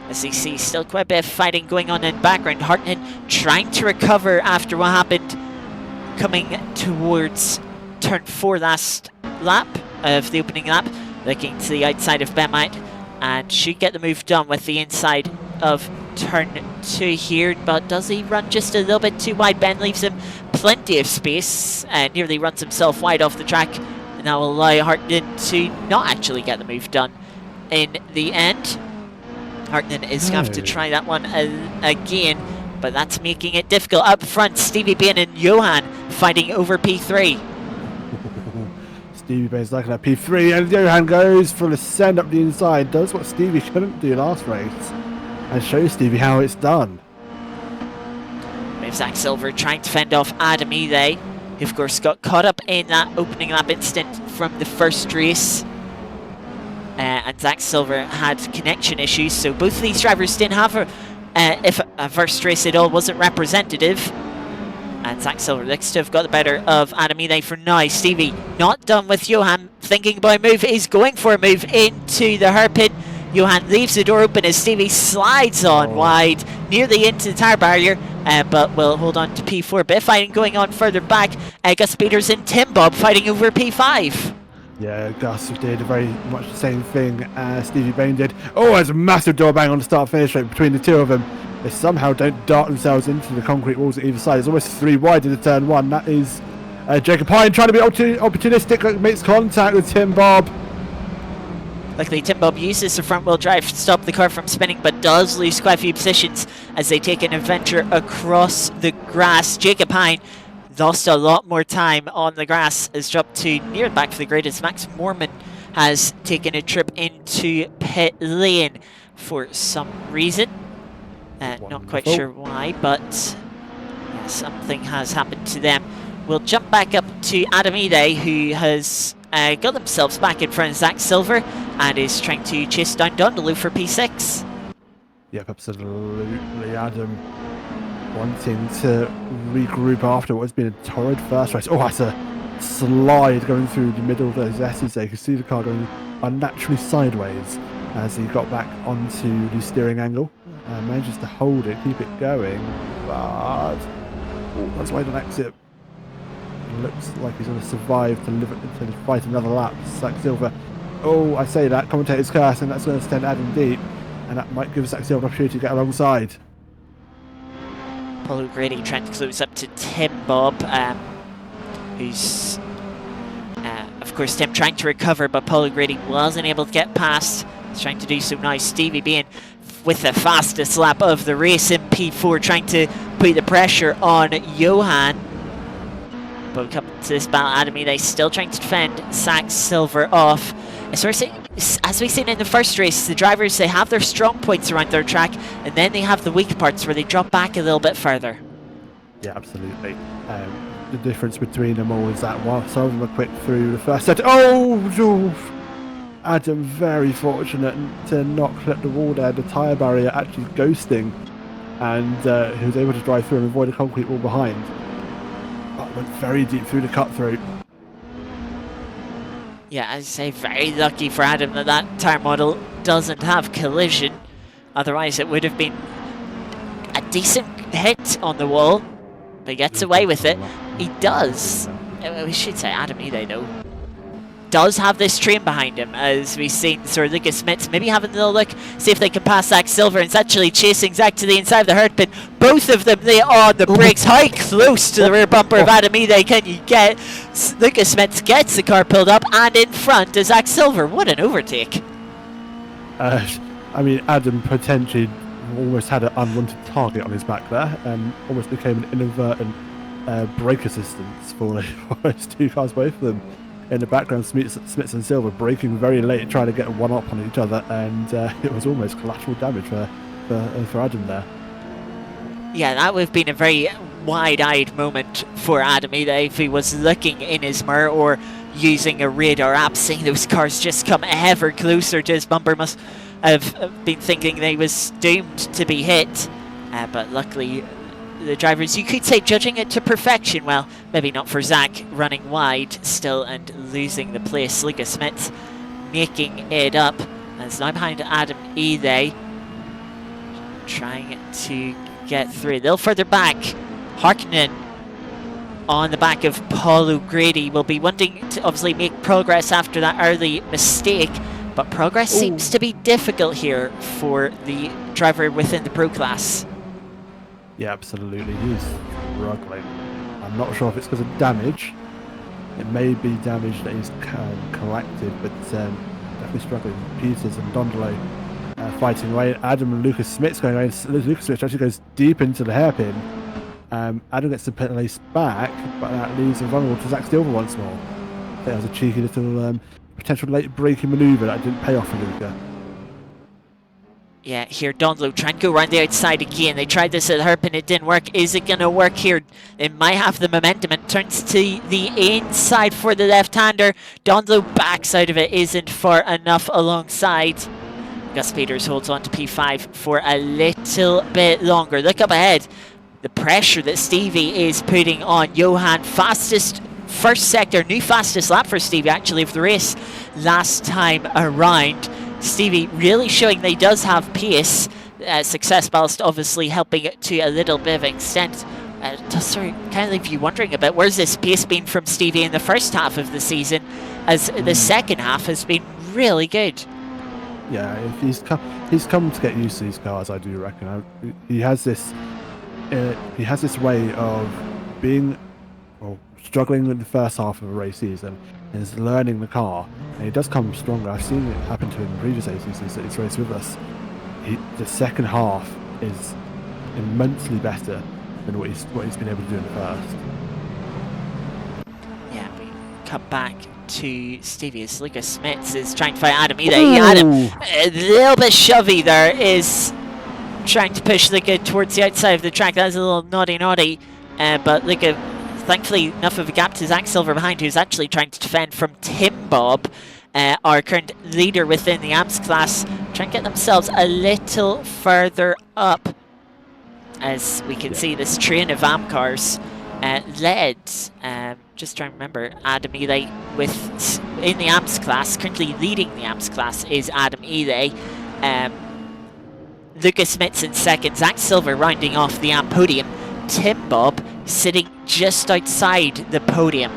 As you see, still quite a bit of fighting going on in the background. Hartnett trying to recover after what happened, coming towards turn 4 last lap of the opening lap, looking to the outside of Bemite, and should get the move done with the inside of turn 2 here, but does he run just a little bit too wide? Ben leaves him plenty of space and nearly runs himself wide off the track, and that will allow Hartnett to not actually get the move done in the end. Hartnett is going to have to try that one again, but that's making it difficult. Up front, Stevie Bain and Johan fighting over P3. Stevie Bain's looking at P3, and Johan goes for the send up the inside, does what Stevie couldn't do last race, and shows Stevie how it's done. We have Zach Silver trying to fend off Adam Ide, who of course got caught up in that opening lap incident from the first race. And Zach Silver had connection issues, so both of these drivers didn't have if a first race at all wasn't representative. And Zach Silver looks to have got the better of Adam Ide for now. Stevie not done with Johan, thinking about a move, is going for a move into the hairpin. Johan leaves the door open as Stevie slides on wide, nearly into the tyre barrier, but will hold on to P4. Bit of fighting going on further back. Gus Peters and Tim Bob fighting over P5. Yeah, Gus did very much the same thing as Stevie Bain did. Oh, there's a massive door bang on the start-finish rate between the two of them. they somehow don't dart themselves into the concrete walls at either side. It's almost 3 wide into turn 1. That is Jacob Pine trying to be opportunistic, makes contact with Tim Bob. Luckily, Tim Bob uses the front wheel drive to stop the car from spinning, but does lose quite a few positions as they take an adventure across the grass. Jacob Pine lost a lot more time on the grass, has dropped to near the back of the grid as Max Mormon has taken a trip into pit lane for some reason. Not quite sure why, but yeah, something has happened to them. We'll jump back up to oNiD, who has got themselves back in front of Zach Silver and is trying to chase down Dondaloo for P6. Yep, absolutely. Adam wanting to regroup after what has been a torrid first race. Oh, that's a slide going through the middle of those S's there. You can see the car going unnaturally sideways as he got back onto the steering angle. Manages to hold it, keep it going, but that's why he doesn't exit. Looks like he's going to survive to fight another lap. Zach Silver. Oh, I say that. Commentator's curse, and that's going to send Adam deep. And that might give Zach Silver an opportunity to get alongside. Paul O'Grady trying to close up to Tim Bob, who's, of course, Tim trying to recover, but Paul O'Grady wasn't able to get past. He's trying to do so now. Stevie being with the fastest lap of the race in P4, trying to put the pressure on Johan. But come to this battle, oNiD still trying to defend Zach Silver off. As we've seen in the first race, the drivers, they have their strong points around their track, and then they have the weak parts where they drop back a little bit further. Yeah, absolutely. The difference between them all is that while some of them are quick through the first set. Oh! Adam very fortunate to not clip the wall there. The tyre barrier actually ghosting, and he was able to drive through and avoid a concrete wall behind. But went very deep through the cut through. Yeah, I say very lucky for Adam that that tyre model doesn't have collision. Otherwise it would have been a decent hit on the wall. But he gets away with it. He does. We should say oNiD though. Does have this train behind him, as we've seen Sir Lucas Smith maybe having a little look, see if they can pass Zach Silver, and it's actually chasing Zach to the inside of the hurt pin. Both of them, they are on the brakes, how close to the rear bumper of oNiD can you get? Lucas Smith gets the car pulled up, and in front is Zach Silver. What an overtake. I mean, Adam potentially almost had an unwanted target on his back there, and almost became an inadvertent brake assistance for those two cars, both of them. In the background, Smith and Silver braking very late, trying to get one up on each other, and it was almost collateral damage for Adam there. Yeah, that would have been a very wide-eyed moment for oNiD if he was looking in his mirror or using a radar app, seeing those cars just come ever closer to his bumper. Must have been thinking they was doomed to be hit, but luckily the drivers, you could say, judging it to perfection. Well, maybe not for Zach, running wide still and losing the place. Lucas Smith making it up. And it's now behind oNiD, trying to get through. A little further back, Harkonnen on the back of Paul O'Grady will be wanting to obviously make progress after that early mistake, but progress seems to be difficult here for the driver within the Pro class. Yeah, absolutely. He's struggling. I'm not sure if it's because of damage. It may be damage that he's collected, but definitely struggling. Peters and Dondaloo fighting away. Adam and Lucas Smith's going away. Lucas Smith actually goes deep into the hairpin. Adam gets the pit race back, but that leaves him vulnerable to Zach Silver once more. I think that was a cheeky little potential late braking manoeuvre that didn't pay off for Luca. Yeah, here Dondaloo trying to go around the outside again. They tried this at Herpin, it didn't work. Is it going to work here? It might have the momentum. It turns to the inside for the left-hander. Dondaloo backs out of it, isn't far enough alongside. Gus Peters holds on to P5 for a little bit longer. Look up ahead. The pressure that Stevie is putting on Johan. Fastest first sector, new fastest lap for Stevie actually of the race last time around. Stevie really showing that he does have pace. Success ballast obviously helping it to a little bit of extent. Does sort of kind of leave you wondering a bit, where's this pace been from Stevie in the first half of the season, as the second half has been really good. Yeah, if he's come to get used to these cars, I do reckon. He has this way of being, well, struggling in the first half of a race season, and is learning the car, and he does come stronger. I've seen it happen to him in previous seasons that he's raced with us. The second half is immensely better than what he's been able to do in the first. Yeah, we come back to Stevie as Lucas Smits is trying to fight Adam either. Adam, a little bit shovey there, is trying to push Luca towards the outside of the track. That was a little naughty, but Luca, thankfully, enough of a gap to Zach Silver behind, who's actually trying to defend from Tim Bob, our current leader within the AMS class, trying to get themselves a little further up. As we can see this train of AM cars led, just trying to remember, Adam Ely in the AMS class, currently leading the AMS class is Adam Ely. Lucas Smits in second, Zach Silver rounding off the AM podium, Tim Bob sitting just outside the podium.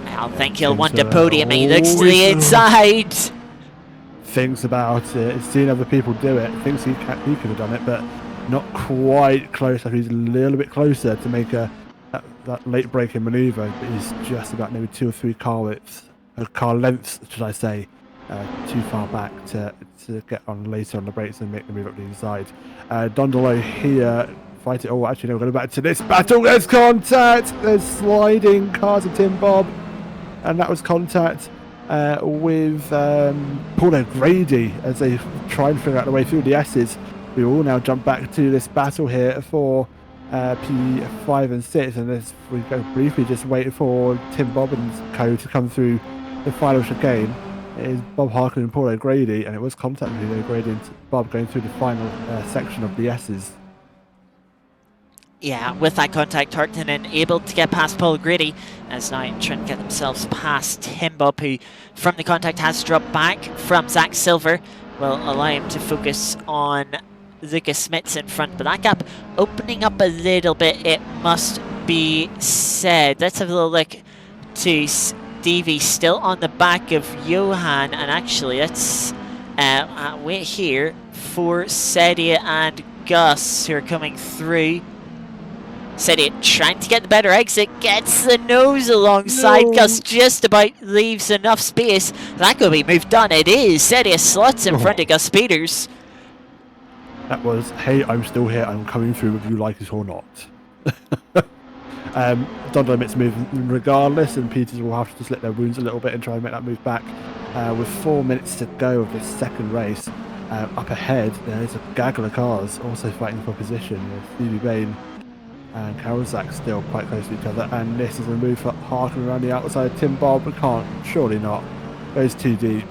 I think he'll want a podium, he looks to the inside. Thinks about it, seen other people do it, thinks he could have done it, but not quite close. He's a little bit closer to make that late braking manoeuvre, but he's just about maybe 2 or 3 car lengths, should I say, too far back to get on later on the brakes and make the move up the inside. Dondolo here, fight it. Oh, actually, no, we're going back to this battle. There's contact. There's sliding cars of Tim Bob, and that was contact with Paul O'Grady as they try and figure out the way through the S's. We will now jump back to this battle here for P5 and 6, and as we go briefly just wait for Tim Bob and co to come through the final chicane. It is Bob Harkin and Paul O'Grady, and it was contact between O'Grady and Bob going through the final section of the S's. Yeah, with that contact, Harkinen able to get past Paul O'Grady, as now trying to get themselves past Tim Bob, who from the contact has dropped back from Zach Silver, will allow him to focus on Lucas Smits in front, but that gap opening up a little bit, it must be said. Let's have a little look to Stevie still on the back of Johan, and actually let's wait here for Sedia and Gus, who are coming through. Sedia trying to get the better exit, gets the nose alongside Gus, just about leaves enough space. That could be moved on. It is. Sedia slots in front of Gus Peters. That was, hey, I'm still here, I'm coming through whether you like it or not. Don Limit's moving regardless, and Peters will have to just lick their wounds a little bit and try and make that move back. With 4 minutes to go of this second race, up ahead there is a gaggle of cars also fighting for position, with Stevie Bain and Carol Zach still quite close to each other, and this is a move for Harkin around the outside. Tim Bob surely not, goes too deep.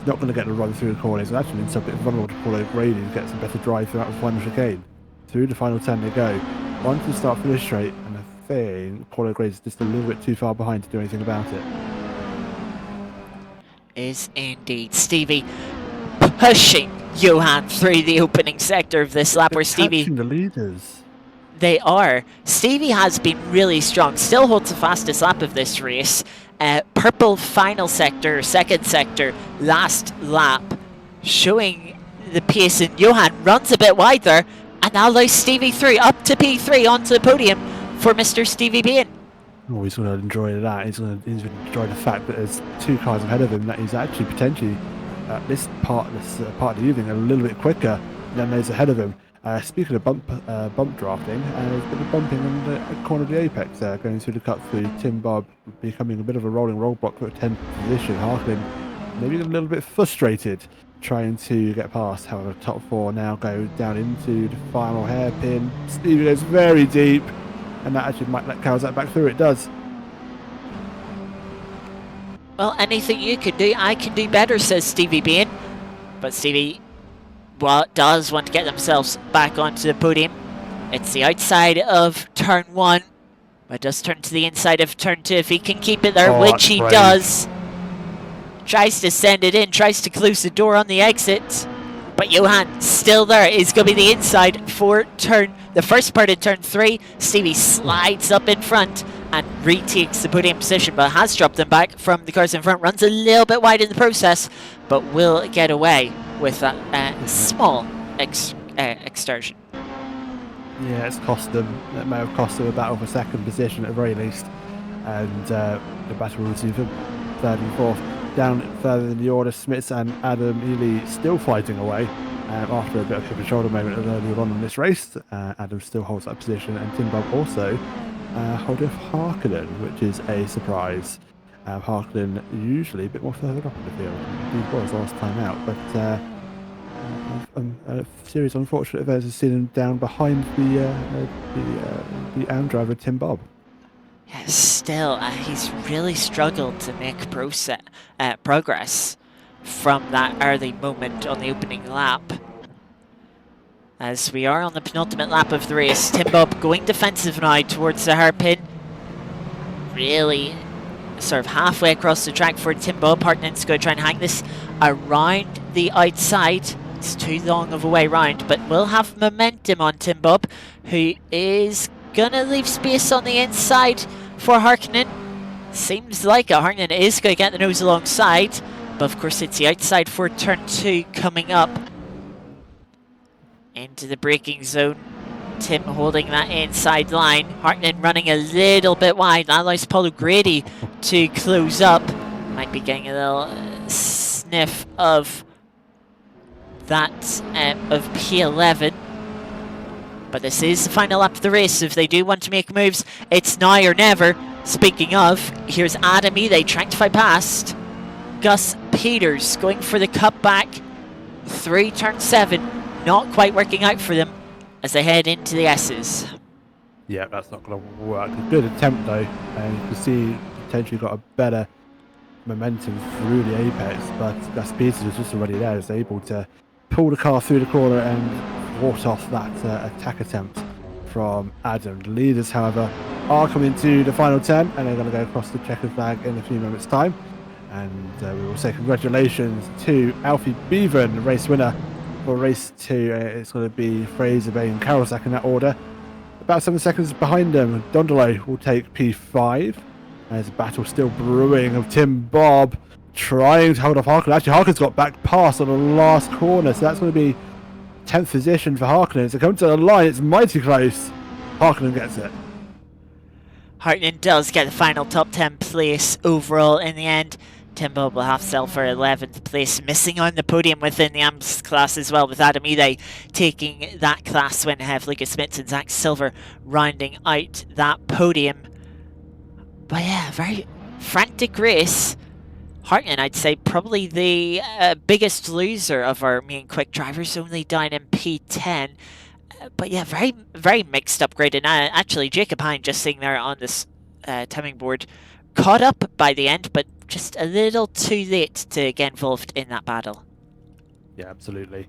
Not going to get the run through the corners, and actually it's a bit vulnerable to Paul O'Grady to get some better drive throughout the final chicane. Through the final 10 they go. One to start finish straight, and I think Paul O'Grady's just a little bit too far behind to do anything about it. Is indeed Stevie pushing Johan through the opening sector of this lap, where Stevie... the leaders. They are. Stevie has been really strong, still holds the fastest lap of this race. Purple final sector, second sector, last lap, showing the pace, and Johan runs a bit wide there, and that allows Stevie through, up to P3 onto the podium for Mr. Stevie Bain. Oh, he's going to enjoy that. He's going to enjoy the fact that there's 2 cars ahead of him, that he's actually potentially, at this part of the evening, a little bit quicker than those ahead of him. Speaking of bump drafting, there's a bit of bumping on the corner of the apex there, going through the cut through. Tim Bob becoming a bit of a rolling roadblock for a 10th position. Harkin maybe a little bit frustrated trying to get past. However, top 4 now go down into the final hairpin. Stevie goes very deep, and that actually might let Kawasaki back through. It does. Well, anything you can do, I can do better, says Stevie Bain. But Stevie, well, does want to get themselves back onto the podium. It's the outside of turn 1, but does turn to the inside of turn 2 if he can keep it there, which he does. Tries to send it in, tries to close the door on the exit, but Johan still there. Is going to be the inside for the first part of turn 3. Stevie slides up in front and retakes the podium position, but has dropped them back from the cars in front. Runs a little bit wide in the process, but will get away with that small excursion. Yeah, it's cost them. It may have cost them a battle for second position at the very least, and the battle will see them third and fourth. Down further in the order, Smits and Adam Ely still fighting away after a bit of hip and shoulder moment earlier on in this race. Adam still holds that position, and Tim Bob also holding off Harkonnen, which is a surprise. Harkonnen usually a bit more further up in the field. He was last time out, but a series of unfortunate events has seen him down behind the AM driver Tim Bob. Yeah, still, he's really struggled to make progress from that early moment on the opening lap. As we are on the penultimate lap of the race, Tim Bob going defensive now towards the hairpin. Really sort of halfway across the track for Tim Bob. Harkonnen's going to try and hang this around the outside. It's too long of a way round, but we'll have momentum on Tim Bob, who is going to leave space on the inside for Harkonnen. Seems like it. Harkonnen is going to get the nose alongside, but of course it's the outside for turn 2 coming up. Into the braking zone. Tim holding that inside line. Harkonnen running a little bit wide. That allows Paul O'Grady to close up. Might be getting a little sniff of that of P11. But this is the final lap of the race. If they do want to make moves, it's now or never. Speaking of, here's Adam Ely trying to fight past Gus Peters, going for the cutback through turn 7. Not quite working out for them as they head into the S's. Yeah, that's not going to work. A good attempt though, and you can see potentially got a better momentum through the apex, but Gus Peters was just already there. Is able to pull the car through the corner and ward off that attack attempt from Adam. The leaders, however, are coming to the final turn, and they're going to go across the checkered flag in a few moments' time. And we will say congratulations to Alfie Bevan, the race winner for race 2. It's going to be Fraser Bay and Karolczak in that order. About 7 seconds behind them, Dondolo will take P5. There's a battle still brewing of Tim Bob trying to hold off Harkonnen. Actually, Harkonnen's got back past on the last corner, so that's going to be 10th position for Harkonnen. So coming to the line, it's mighty close. Harkonnen gets it. Harkonnen does get the final top 10 place overall in the end. Tim Bob will have to settle for 11th place, missing on the podium within the AMS class as well, with Adam Ely taking that class win ahead of Lucas Smits and Zach Silver rounding out that podium. But yeah, very frantic race. Harkonnen, I'd say, probably the biggest loser of our main quick drivers, only down in P10. But yeah, very, very mixed upgrade. And actually, Jacob Hine, just sitting there on this timing board, caught up by the end, but just a little too late to get involved in that battle. Yeah, absolutely.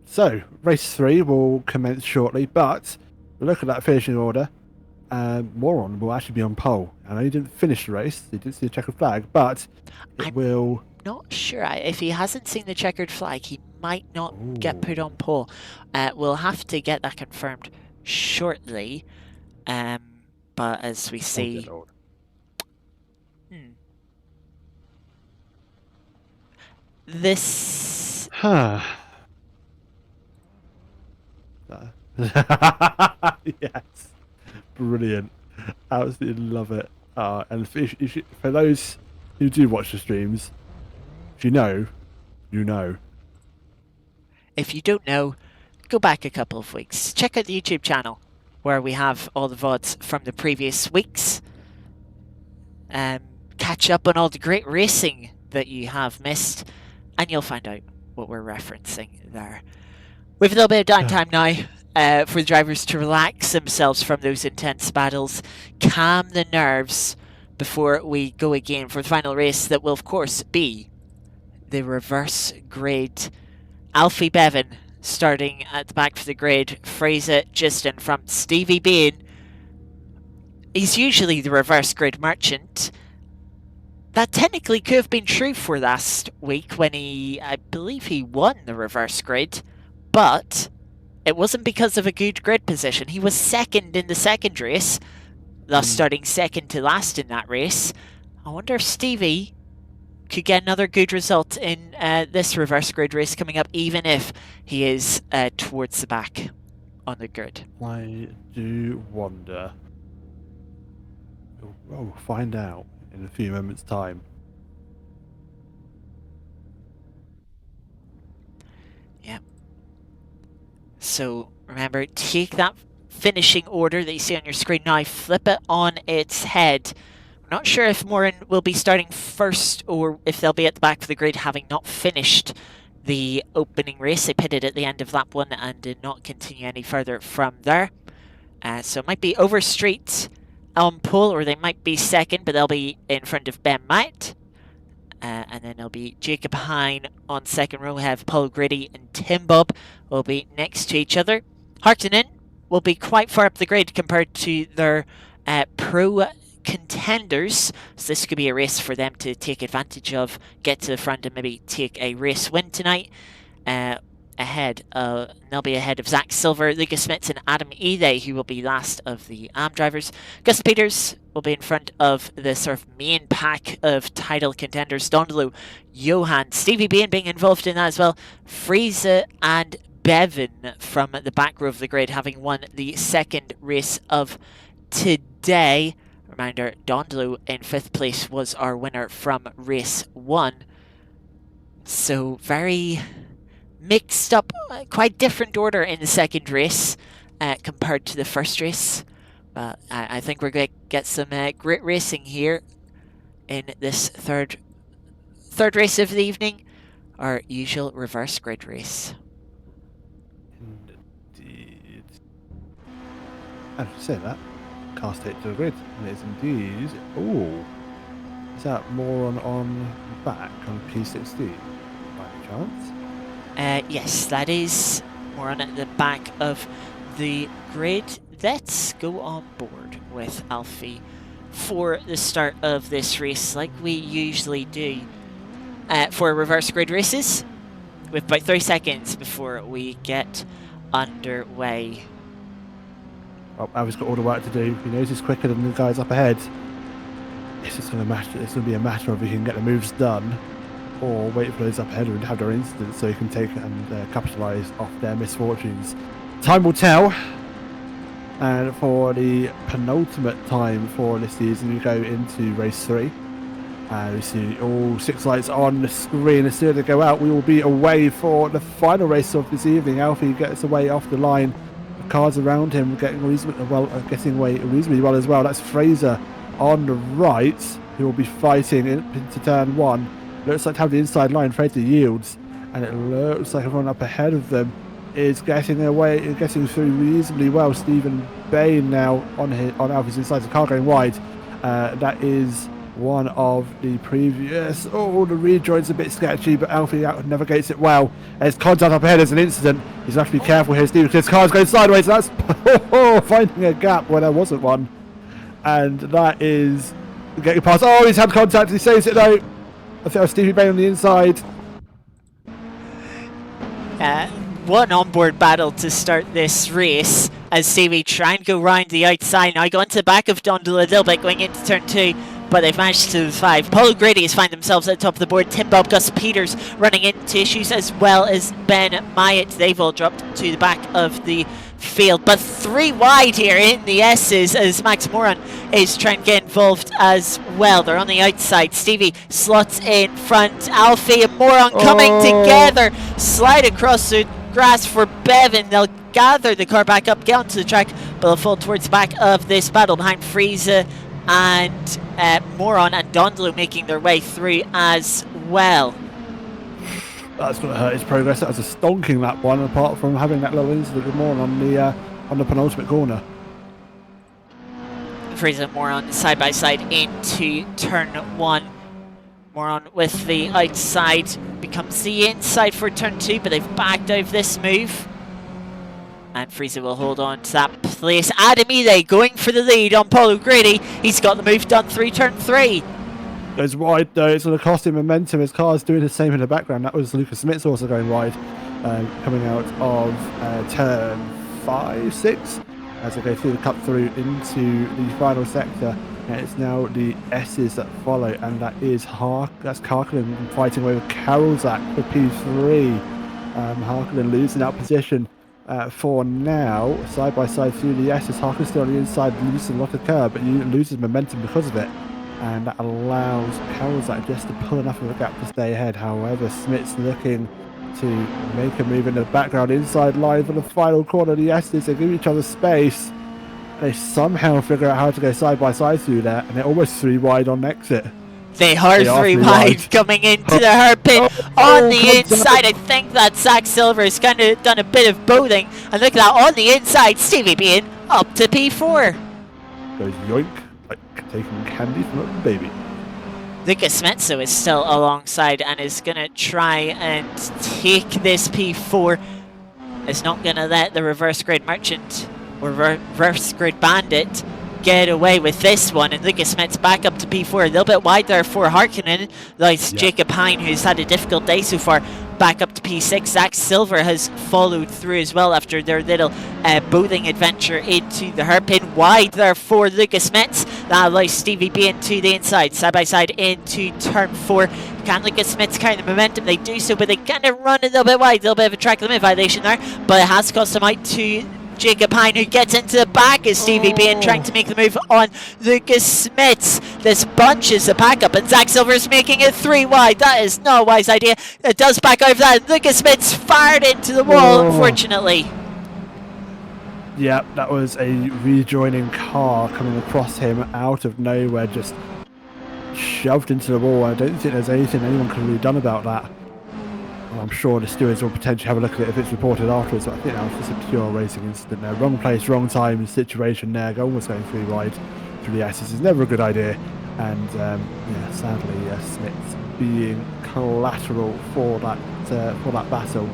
So, race 3 will commence shortly, but look at that finishing order. Moron will actually be on pole. I know he didn't finish the race, he didn't see the checkered flag, but it will... Not sure. If he hasn't seen the checkered flag, he might not get put on pole. We'll have to get that confirmed shortly. But as we see... This... Yes. Brilliant. Absolutely love it. And for those who do watch the streams, if you know, you know. If you don't know, go back a couple of weeks. Check out the YouTube channel where we have all the VODs from the previous weeks. Catch up on all the great racing that you have missed, and you'll find out what we're referencing there. We have a little bit of downtime now for the drivers to relax themselves from those intense battles, calm the nerves before we go again for the final race that will, of course, be the reverse grid. Alfie Bevan starting at the back for the grid, Fraser just in front, Stevie Bain. He's usually the reverse grid merchant. That technically could have been true for last week when I believe he won the reverse grid, but it wasn't because of a good grid position. He was second in the second race. thus starting second to last in that race. I wonder if Stevie could get another good result in this reverse grid race coming up, even if he is towards the back on the grid. I do wonder. We'll find out in a few moments' time. Yep. So remember, take that finishing order that you see on your screen now, flip it on its head. I'm not sure if Moran will be starting first or if they'll be at the back of the grid having not finished the opening race. They pitted at the end of lap 1 and did not continue any further from there. So it might be Overstreet on pole, or they might be second, but they'll be in front of Ben Might. And then there'll be Jacob Hine on second row. We have Paul Gritty and Tim Bob will be next to each other. Hartonen will be quite far up the grid compared to their pro contenders, so this could be a race for them to take advantage of, get to the front and maybe take a race win tonight. They'll be ahead of Zach Silver, Lucas Smits and Adam Ede, who will be last of the AM drivers. Gus Peters will be in front of the sort of main pack of title contenders. Dondelu, Johan, Stevie Bain being involved in that as well. Friese and Bevan from the back row of the grid, having won the second race of today. Reminder, Dondelu in 5th place was our winner from race 1. So very mixed up, quite different order in the second race compared to the first race. But I think we're going to get some great racing here in this third race of the evening, our usual reverse grid race. Indeed. I have to say that. Car state to the grid, and it is indeed. Oh, is that more on back on P16 by any chance? Yes, that is more on at the back of the grid. Let's go on board with Alfie for the start of this race, like we usually do for reverse grid races, with about 30 seconds before we get underway. Well, Alfie's got all the work to do. He knows he's quicker than the guys up ahead. It's just going to be a matter of if he can get the moves done, or wait for those up ahead and have their instance so he can take and capitalise off their misfortunes. Time will tell. And for the penultimate time for this season, we go into race 3. And we see all 6 lights on the screen. As soon as they go out, we will be away for the final race of this evening. Alfie gets away off the line. The cars around him getting away reasonably well as well. That's Fraser on the right, who will be fighting into turn 1. Looks like to have the inside line. Fraser yields, and it looks like everyone up ahead of them is getting through reasonably well. Stephen Bain now on Alfie's inside, the car going wide. That is one of the previous. Oh, the rejoin's a bit sketchy, but Alfie navigates it well. There's contact up ahead, there's an incident. He's going to have to be careful here, Stephen, because his car's going sideways. That's finding a gap where there wasn't one. And that is getting past. Oh, he's had contact, he saves it though. I think that was Stevie Bain on the inside. One onboard battle to start this race as Stevie try and go round the outside. Now going to the back of Dondel a little bit, going into turn 2, but they've managed to survive. Paul Grady has found themselves at the top of the board. Tim Bob, Gus Peters running into issues, as well as Ben Myatt. They've all dropped to the back of the field, but 3 wide here in the S's as Max Moran is trying to get involved as well. They're on the outside. Stevie slots in front. Alfie and Moran coming together, slide across the grass for Bevan. They'll gather the car back up, get onto the track, but they'll fall towards the back of this battle behind Friese and Moran, and Dondelu making their way through as well. That's going to hurt his progress. That was a stonking lap one, apart from having that little incident with Moran on the penultimate corner. Friese and Moran side by side into turn 1. Moran with the outside becomes the inside for turn 2, but they've backed out of this move. And Friese will hold on to that place. Adam Ede going for the lead on Paul O'Grady. He's got the move done through turn 3. Goes wide though, it's going to cost him momentum. His car's doing the same in the background. That was Lucas Smits also going wide, coming out of turn 5, 6. as they go through the cut through into the final sector. And it's now the S's that follow, and that is that's Harkonnen fighting away with Karolzak for P3. Harkonnen losing that position for now, side by side through the S's. Harkonnen still on the inside, losing a lot of curb, but loses momentum because of it. And that allows Karolzak just to pull enough of a gap to stay ahead. However, Smith's looking to make a move in the background inside line for the final corner. The S's, they give each other space. They somehow figure out how to go side by side through there, and they're almost 3 wide on exit. They are 3 wide coming into the hairpin on the inside. I think that Zach Silver has kind of done a bit of boating. And look at that, on the inside, Stevie being up to P4. Goes yoink, like taking candy from a baby. Lucas Metso is still alongside and is going to try and take this P4. Is not going to let the reverse grid merchant or reverse grid bandit get away with this one, and Lucas Smith's back up to P4, a little bit wide there for Harkonnen. Like Jacob Hine, who's had a difficult day so far, back up to P6. Zach Silver has followed through as well after their little boating adventure into the hairpin. Wide there for Lucas Smith. That allows Stevie B into the inside, side by side into turn 4. Can Lucas Smith carry the momentum? They do so, but they kind of run a little bit wide, a little bit of a track limit violation there, but it has cost them out to Jacob Hine, who gets into the back as Stevie B and trying to make the move on Lucas Smith. This bunches the pack up, and Zach Silver's making it 3 wide. That is not a wise idea. It does back over that. Lucas Smith's fired into the wall, unfortunately. Yeah, that was a rejoining car coming across him out of nowhere, just shoved into the wall. I don't think there's anything anyone could have really done about that. I'm sure the stewards will potentially have a look at it if it's reported afterwards, but I think that was just a pure racing incident there. Wrong place, wrong time situation there. Almost going 3 wide through the S's is never a good idea. And yeah, sadly, Smith's being collateral for that battle.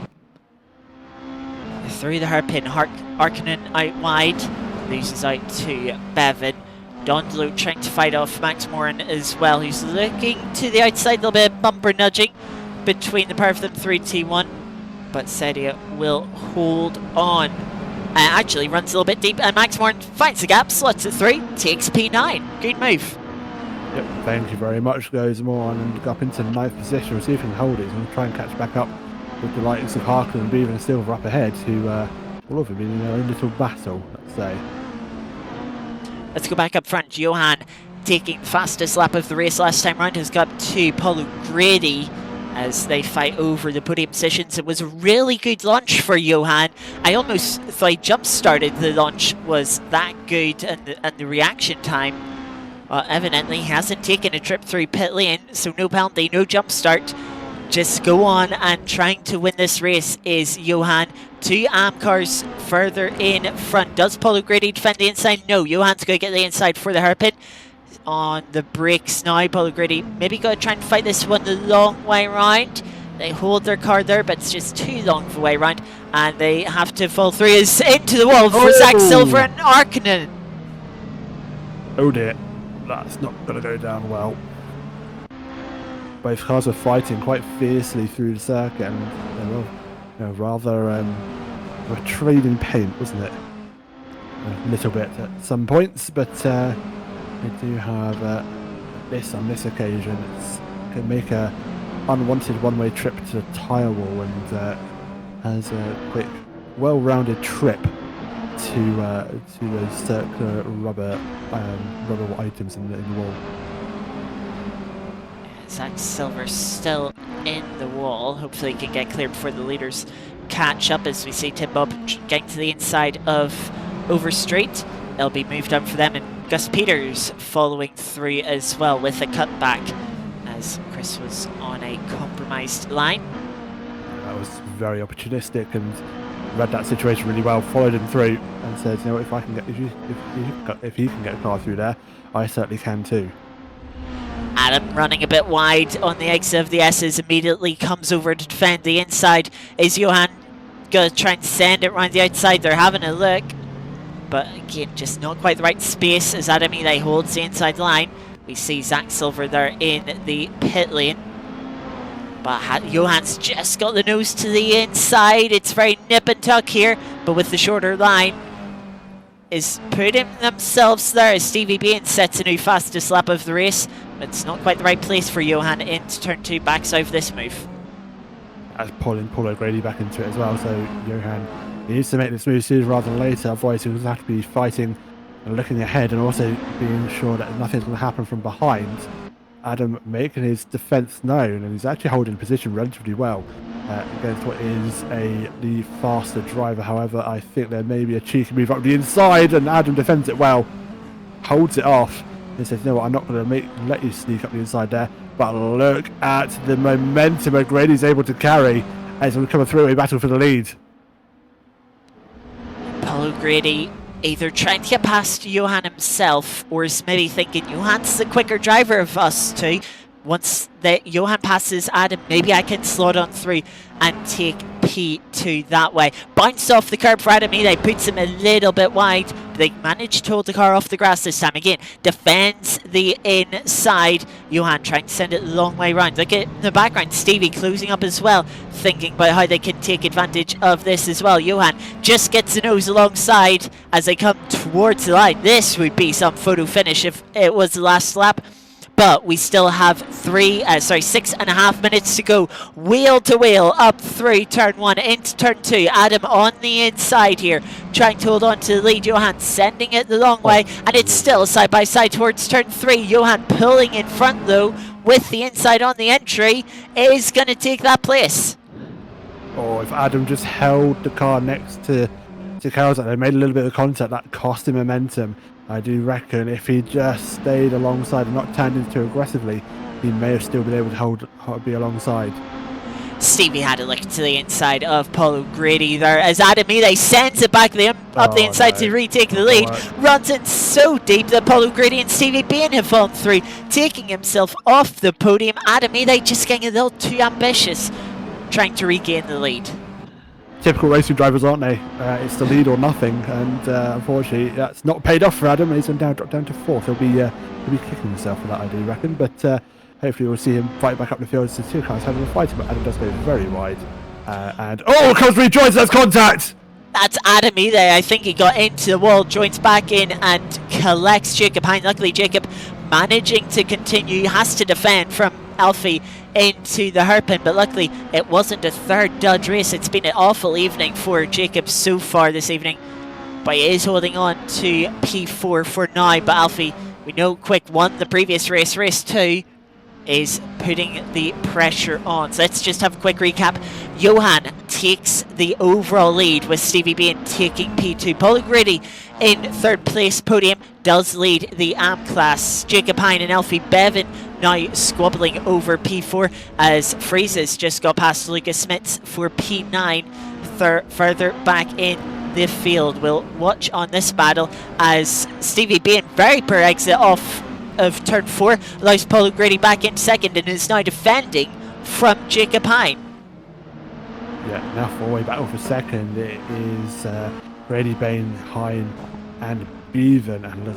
Through the hairpin, Harkonnen out wide, loses out to Bevan. Dondolo trying to fight off Max Moran as well, who's looking to the outside, a little bit of bumper nudging between the pair of them, 3T1, but Sedia will hold on. Actually runs a little bit deep, and Max Moran finds the gap, slots at 3, takes P9. Good move. Yep, thank you very much, goes Moran, and up into 9th position. We'll see if he can hold it. He's going to try and catch back up with the likes of Harkonnen and Beaver and Silver up ahead, who all of them in their own little battle, let's say. Let's go back up front. Johan taking the fastest lap of the race last time round has got to Paulo Grady as they fight over the podium positions. It was a really good launch for Johan. I almost thought jump-started the launch was that good, and the reaction time, evidently he hasn't taken a trip through pit lane, so no penalty, no jump start. Just go on, and trying to win this race is Johan. 2 AM cars further in front. Does Paulo Grady defend the inside? No, Johan's going to get the inside for the hairpin. On the brakes now, Paulo Grady maybe going to try and fight this one the long way round. They hold their car there, but it's just too long of a way round, and they have to fall through. Is into the wall for Zach Silver and Harkonnen. Oh dear, that's not going to go down well. Both cars are fighting quite fiercely through the circuit, and they were rather trading paint, wasn't it? A little bit at some points, but we do have this on this occasion. It can make a unwanted one-way trip to the tyre wall, and has a quick, well-rounded trip to those circular rubber items in the wall. Zach Silver still in the wall. Hopefully he can get clear before the leaders catch up, as we see Tim Bob getting to the inside of Overstreet. They'll be moved up for them, and Gus Peters following through as well with a cutback, as Chris was on a compromised line. That was very opportunistic and read that situation really well, followed him through and said, you know, if he can get a car through there, I certainly can too. Adam running a bit wide on the exit of the S's, immediately comes over to defend the inside. Is Johan going to try and send it around the outside? They're having a look, but again, just not quite the right space as Adam Eli holds the inside line. We see Zach Silver there in the pit lane, but Johan's just got the nose to the inside. It's very nip and tuck here, but with the shorter line, is putting themselves there as Stevie Bain sets a new fastest lap of the race. It's not quite the right place for Johan into turn 2 backside of this move. As pulling Paul O'Grady back into it as well, so Johan needs to make this move sooner rather than later, otherwise he'll have to be fighting and looking ahead and also being sure that nothing's going to happen from behind. Adam making his defence known, and he's actually holding position relatively well against what is the faster driver. However, I think there may be a cheeky move up the inside, and Adam defends it well, holds it off, and says, "You know what, I'm not going to let you sneak up the inside there." But look at the momentum O'Grady's able to carry as we become a three-way battle for the lead. Paul O'Grady either trying to get past Johan himself, or is maybe thinking Johan's the quicker driver of us two. Once that Johan passes Adam, maybe I can slot on through and take P2 that way. Bounced off the curb for Adam, he puts him a little bit wide, but they managed to hold the car off the grass this time. Again, defends the inside. Johan trying to send it the long way round. Look at the background, Stevie closing up as well, thinking about how they can take advantage of this as well. Johan just gets the nose alongside as they come towards the line. This would be some photo finish if it was the last lap. But we still have 6.5 minutes to go. Wheel to wheel up through turn 1 into turn 2. Adam on the inside here, trying to hold on to the lead. Johan sending it the long way, and it's still side by side towards turn 3. Johan pulling in front though, with the inside on the entry, is going to take that place. Oh, if Adam just held the car next to Carl's, they made a little bit of contact, that cost him momentum. I do reckon if he just stayed alongside and not turned in too aggressively, he may have still been able to be alongside. Stevie had a look to the inside of Paul O'Grady there as Adam sends it back up the inside to retake the lead. Runs in so deep that Paul O'Grady and Stevie Bain have fallen through, taking himself off the podium. Adam just getting a little too ambitious, trying to regain the lead. Typical racing drivers, aren't they? It's the lead or nothing, and unfortunately that's not paid off for Adam. He's dropped down to 4th. He'll be kicking himself for that, I do reckon, but hopefully we'll see him fight back up the field as the two cars having a fight, but Adam does go very wide, and comes rejoins, that's contact! That's Adam there. I think he got into the wall, joins back in and collects Jacob Hine. Luckily Jacob managing to continue. He has to defend from Alfie into the hairpin, but luckily it wasn't a third dud race. It's been an awful evening for Jacob so far this evening, but he is holding on to P4 for now. But Alfie, we know Quick won the previous race. Race 2 is putting the pressure on. So let's just have a quick recap. Johan takes the overall lead with Stevie Bain taking P2. Paul O'Grady in 3rd place podium does lead the AM class. Jacob Hine and Alfie Bevan now squabbling over P4 as Freeze's just got past Lucas Smits for P9 further back in the field. We'll watch on this battle as Stevie Bain, very poor exit off of turn 4, allows Paul O'Grady back in 2nd and is now defending from Jacob Hine. Yeah, now 4-way battle for 2nd. It is Grady, Bain, Hine and Bevan, and look,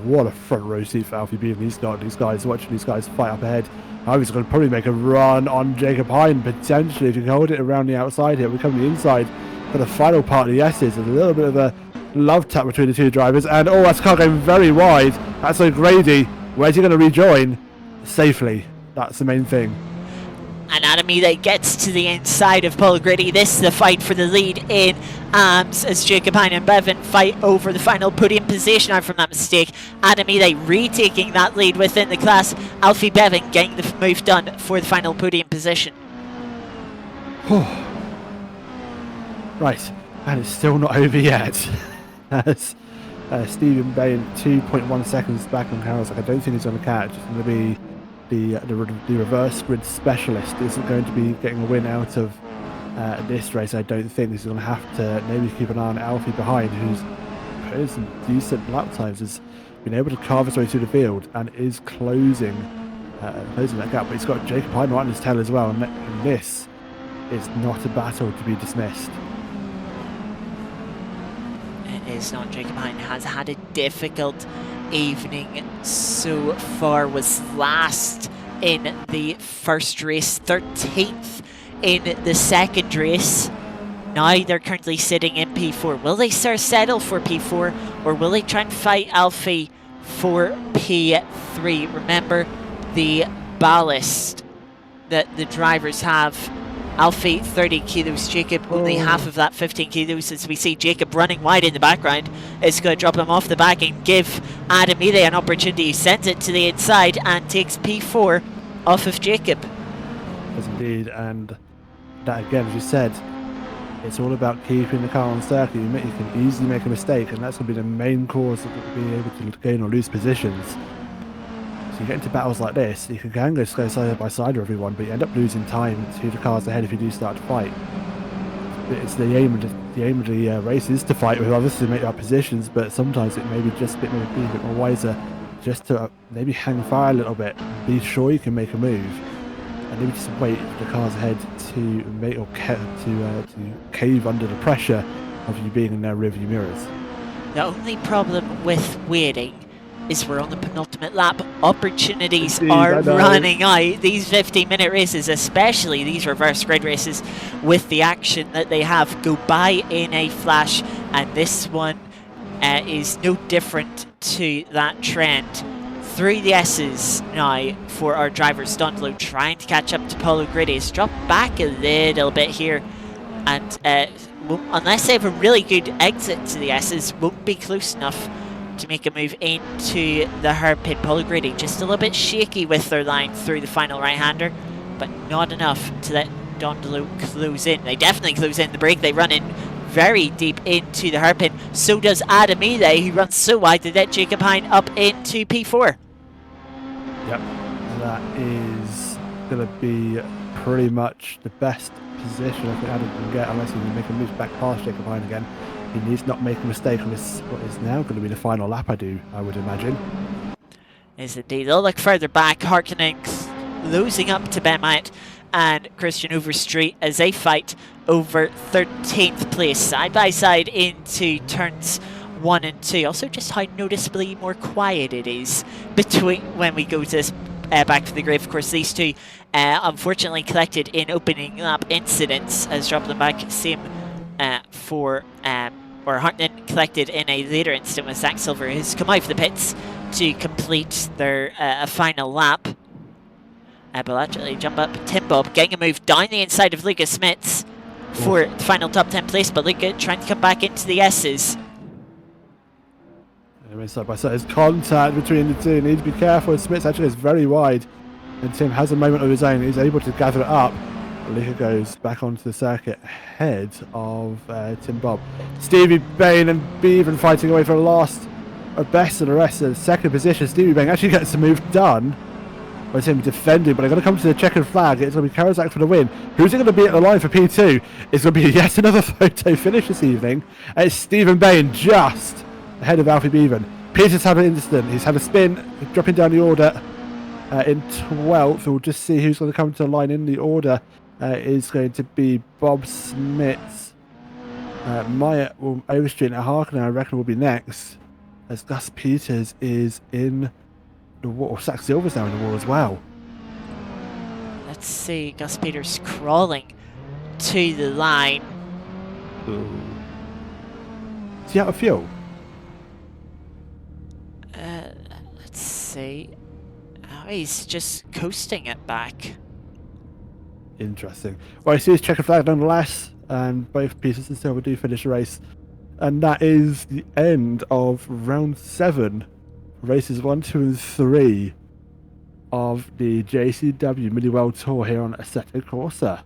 what a front row seat for Alfie Bevan. He's got these guys, watching these guys fight up ahead. Now he's going to probably make a run on Jacob Hine, potentially, if you can hold it around the outside here. We come to the inside for the final part of the S's. There's a little bit of a love tap between the two drivers, and that's car going very wide. That's O'Grady. Where's he going to rejoin? Safely. That's the main thing. And Adam gets to the inside of Paul O'Grady. This is the fight for the lead in AMS as Jacob Hine and Bevan fight over the final podium position out from that mistake. Adam retaking that lead within the class. Alfie Bevan getting the move done for the final podium position. Right, and it's still not over yet. As Stephen Bain 2.1 seconds back on Carroll's. I don't think he's going to catch. It's going to be the reverse grid specialist isn't going to be getting a win out of this race. I don't think. He's going to have to maybe keep an eye on Alfie behind, who's put some decent lap times, has been able to carve his way through the field and is closing that gap. But he's got Jacob Hine right on his tail as well, and this is not a battle to be dismissed. Is not. Jacob Hine has had a difficult evening so far. Was last in the first race, 13th in the second race. Now they're currently sitting in P4. Will they settle for P4, or will they try and fight Alfie for P3? Remember the ballast that the drivers have. Alfie 30 kilos, Jacob only half of that, 15 kilos. As we see Jacob running wide in the background, is going to drop him off the back and give Adamile an opportunity. He sends it to the inside and takes P4 off of Jacob. Yes, indeed, and that again, as you said, it's all about keeping the car on circuit. You can easily make a mistake, and that's going to be the main cause of being able to gain or lose positions. So you get into battles like this, you can go side by side with everyone, but you end up losing time to the cars ahead if you do start to fight. It's the aim of the race is to fight with others to make up positions, but sometimes it may be just be a bit more wiser just to maybe hang fire a little bit, be sure you can make a move, and maybe just wait for the cars ahead to make or to cave under the pressure of you being in their rearview mirrors. The only problem with waiting is we're on the penultimate lap. Opportunities are running out. These 15-minute races, especially these reverse grid races with the action that they have, go by in a flash, and this one is no different to that trend. Through the S's now for our drivers. Dondolo trying to catch up to Paulo Grady. He's dropped back a little bit here, and unless they have a really good exit to the S's, won't be close enough to make a move into the hairpin. Paulo Grady just a little bit shaky with their line through the final right-hander, but not enough to let Dondolo close in. They definitely close in the break. They run in very deep into the hairpin. So does Adamile, who runs so wide to let Jacob Hine up into P4. Yep, and that is going to be pretty much the best position I think Adam can get, unless he can make a move back past Jacob Hine again. He needs to not make a mistake on this, what is now going to be the final lap, I would imagine. Is indeed. They'll look further back, Harkonnen losing up to Ben Myatt and Christian Overstreet as they fight over 13th place, side by side into turns 1 and 2. Also just how noticeably more quiet it is between when we go to back to the grave. Of course, these two unfortunately collected in opening lap incidents as drop them back. Same for Hartnett collected in a later incident with Zach Silver, who's come out of the pits to complete their final lap. But actually jump up Tim Bob, getting a move down the inside of Luca Smits for the final top 10 place, but Luca trying to come back into the S's. Anyway, side by side, there's contact between the two. You need to be careful. Smits actually is very wide, and Tim has a moment of his own. He's able to gather it up. Luca goes back onto the circuit ahead of Tim Bob. Stevie Bain and Beaven fighting away for the last best of the rest of the second position. Stevie Bain actually gets the move done by Tim defending, but they're going to come to the checkered flag. It's going to be Karazak for the win. Who's it going to be at the line for P2? It's going to be yet another photo finish this evening. It's Stephen Bain just ahead of Alfie Beaven. Peter's had an incident. He's had a spin, dropping down the order in 12th. We'll just see who's going to come to the line in the order. Is going to be Bob Smits. Maya will Overstreet and Harkin, I reckon, will be next, as Gus Peters is in the wall. Zach Silver's now in the wall as well. Let's see, Gus Peters crawling to the line. Ooh. Is he out of fuel? Let's see. Oh, he's just coasting it back. Interesting. Well, I see his checkered flag nonetheless, and both Peters and Silver do finish the race. And that is the end of round 7, races 1, 2 and 3 of the JCW Mini World Tour here on Assetto Corsa.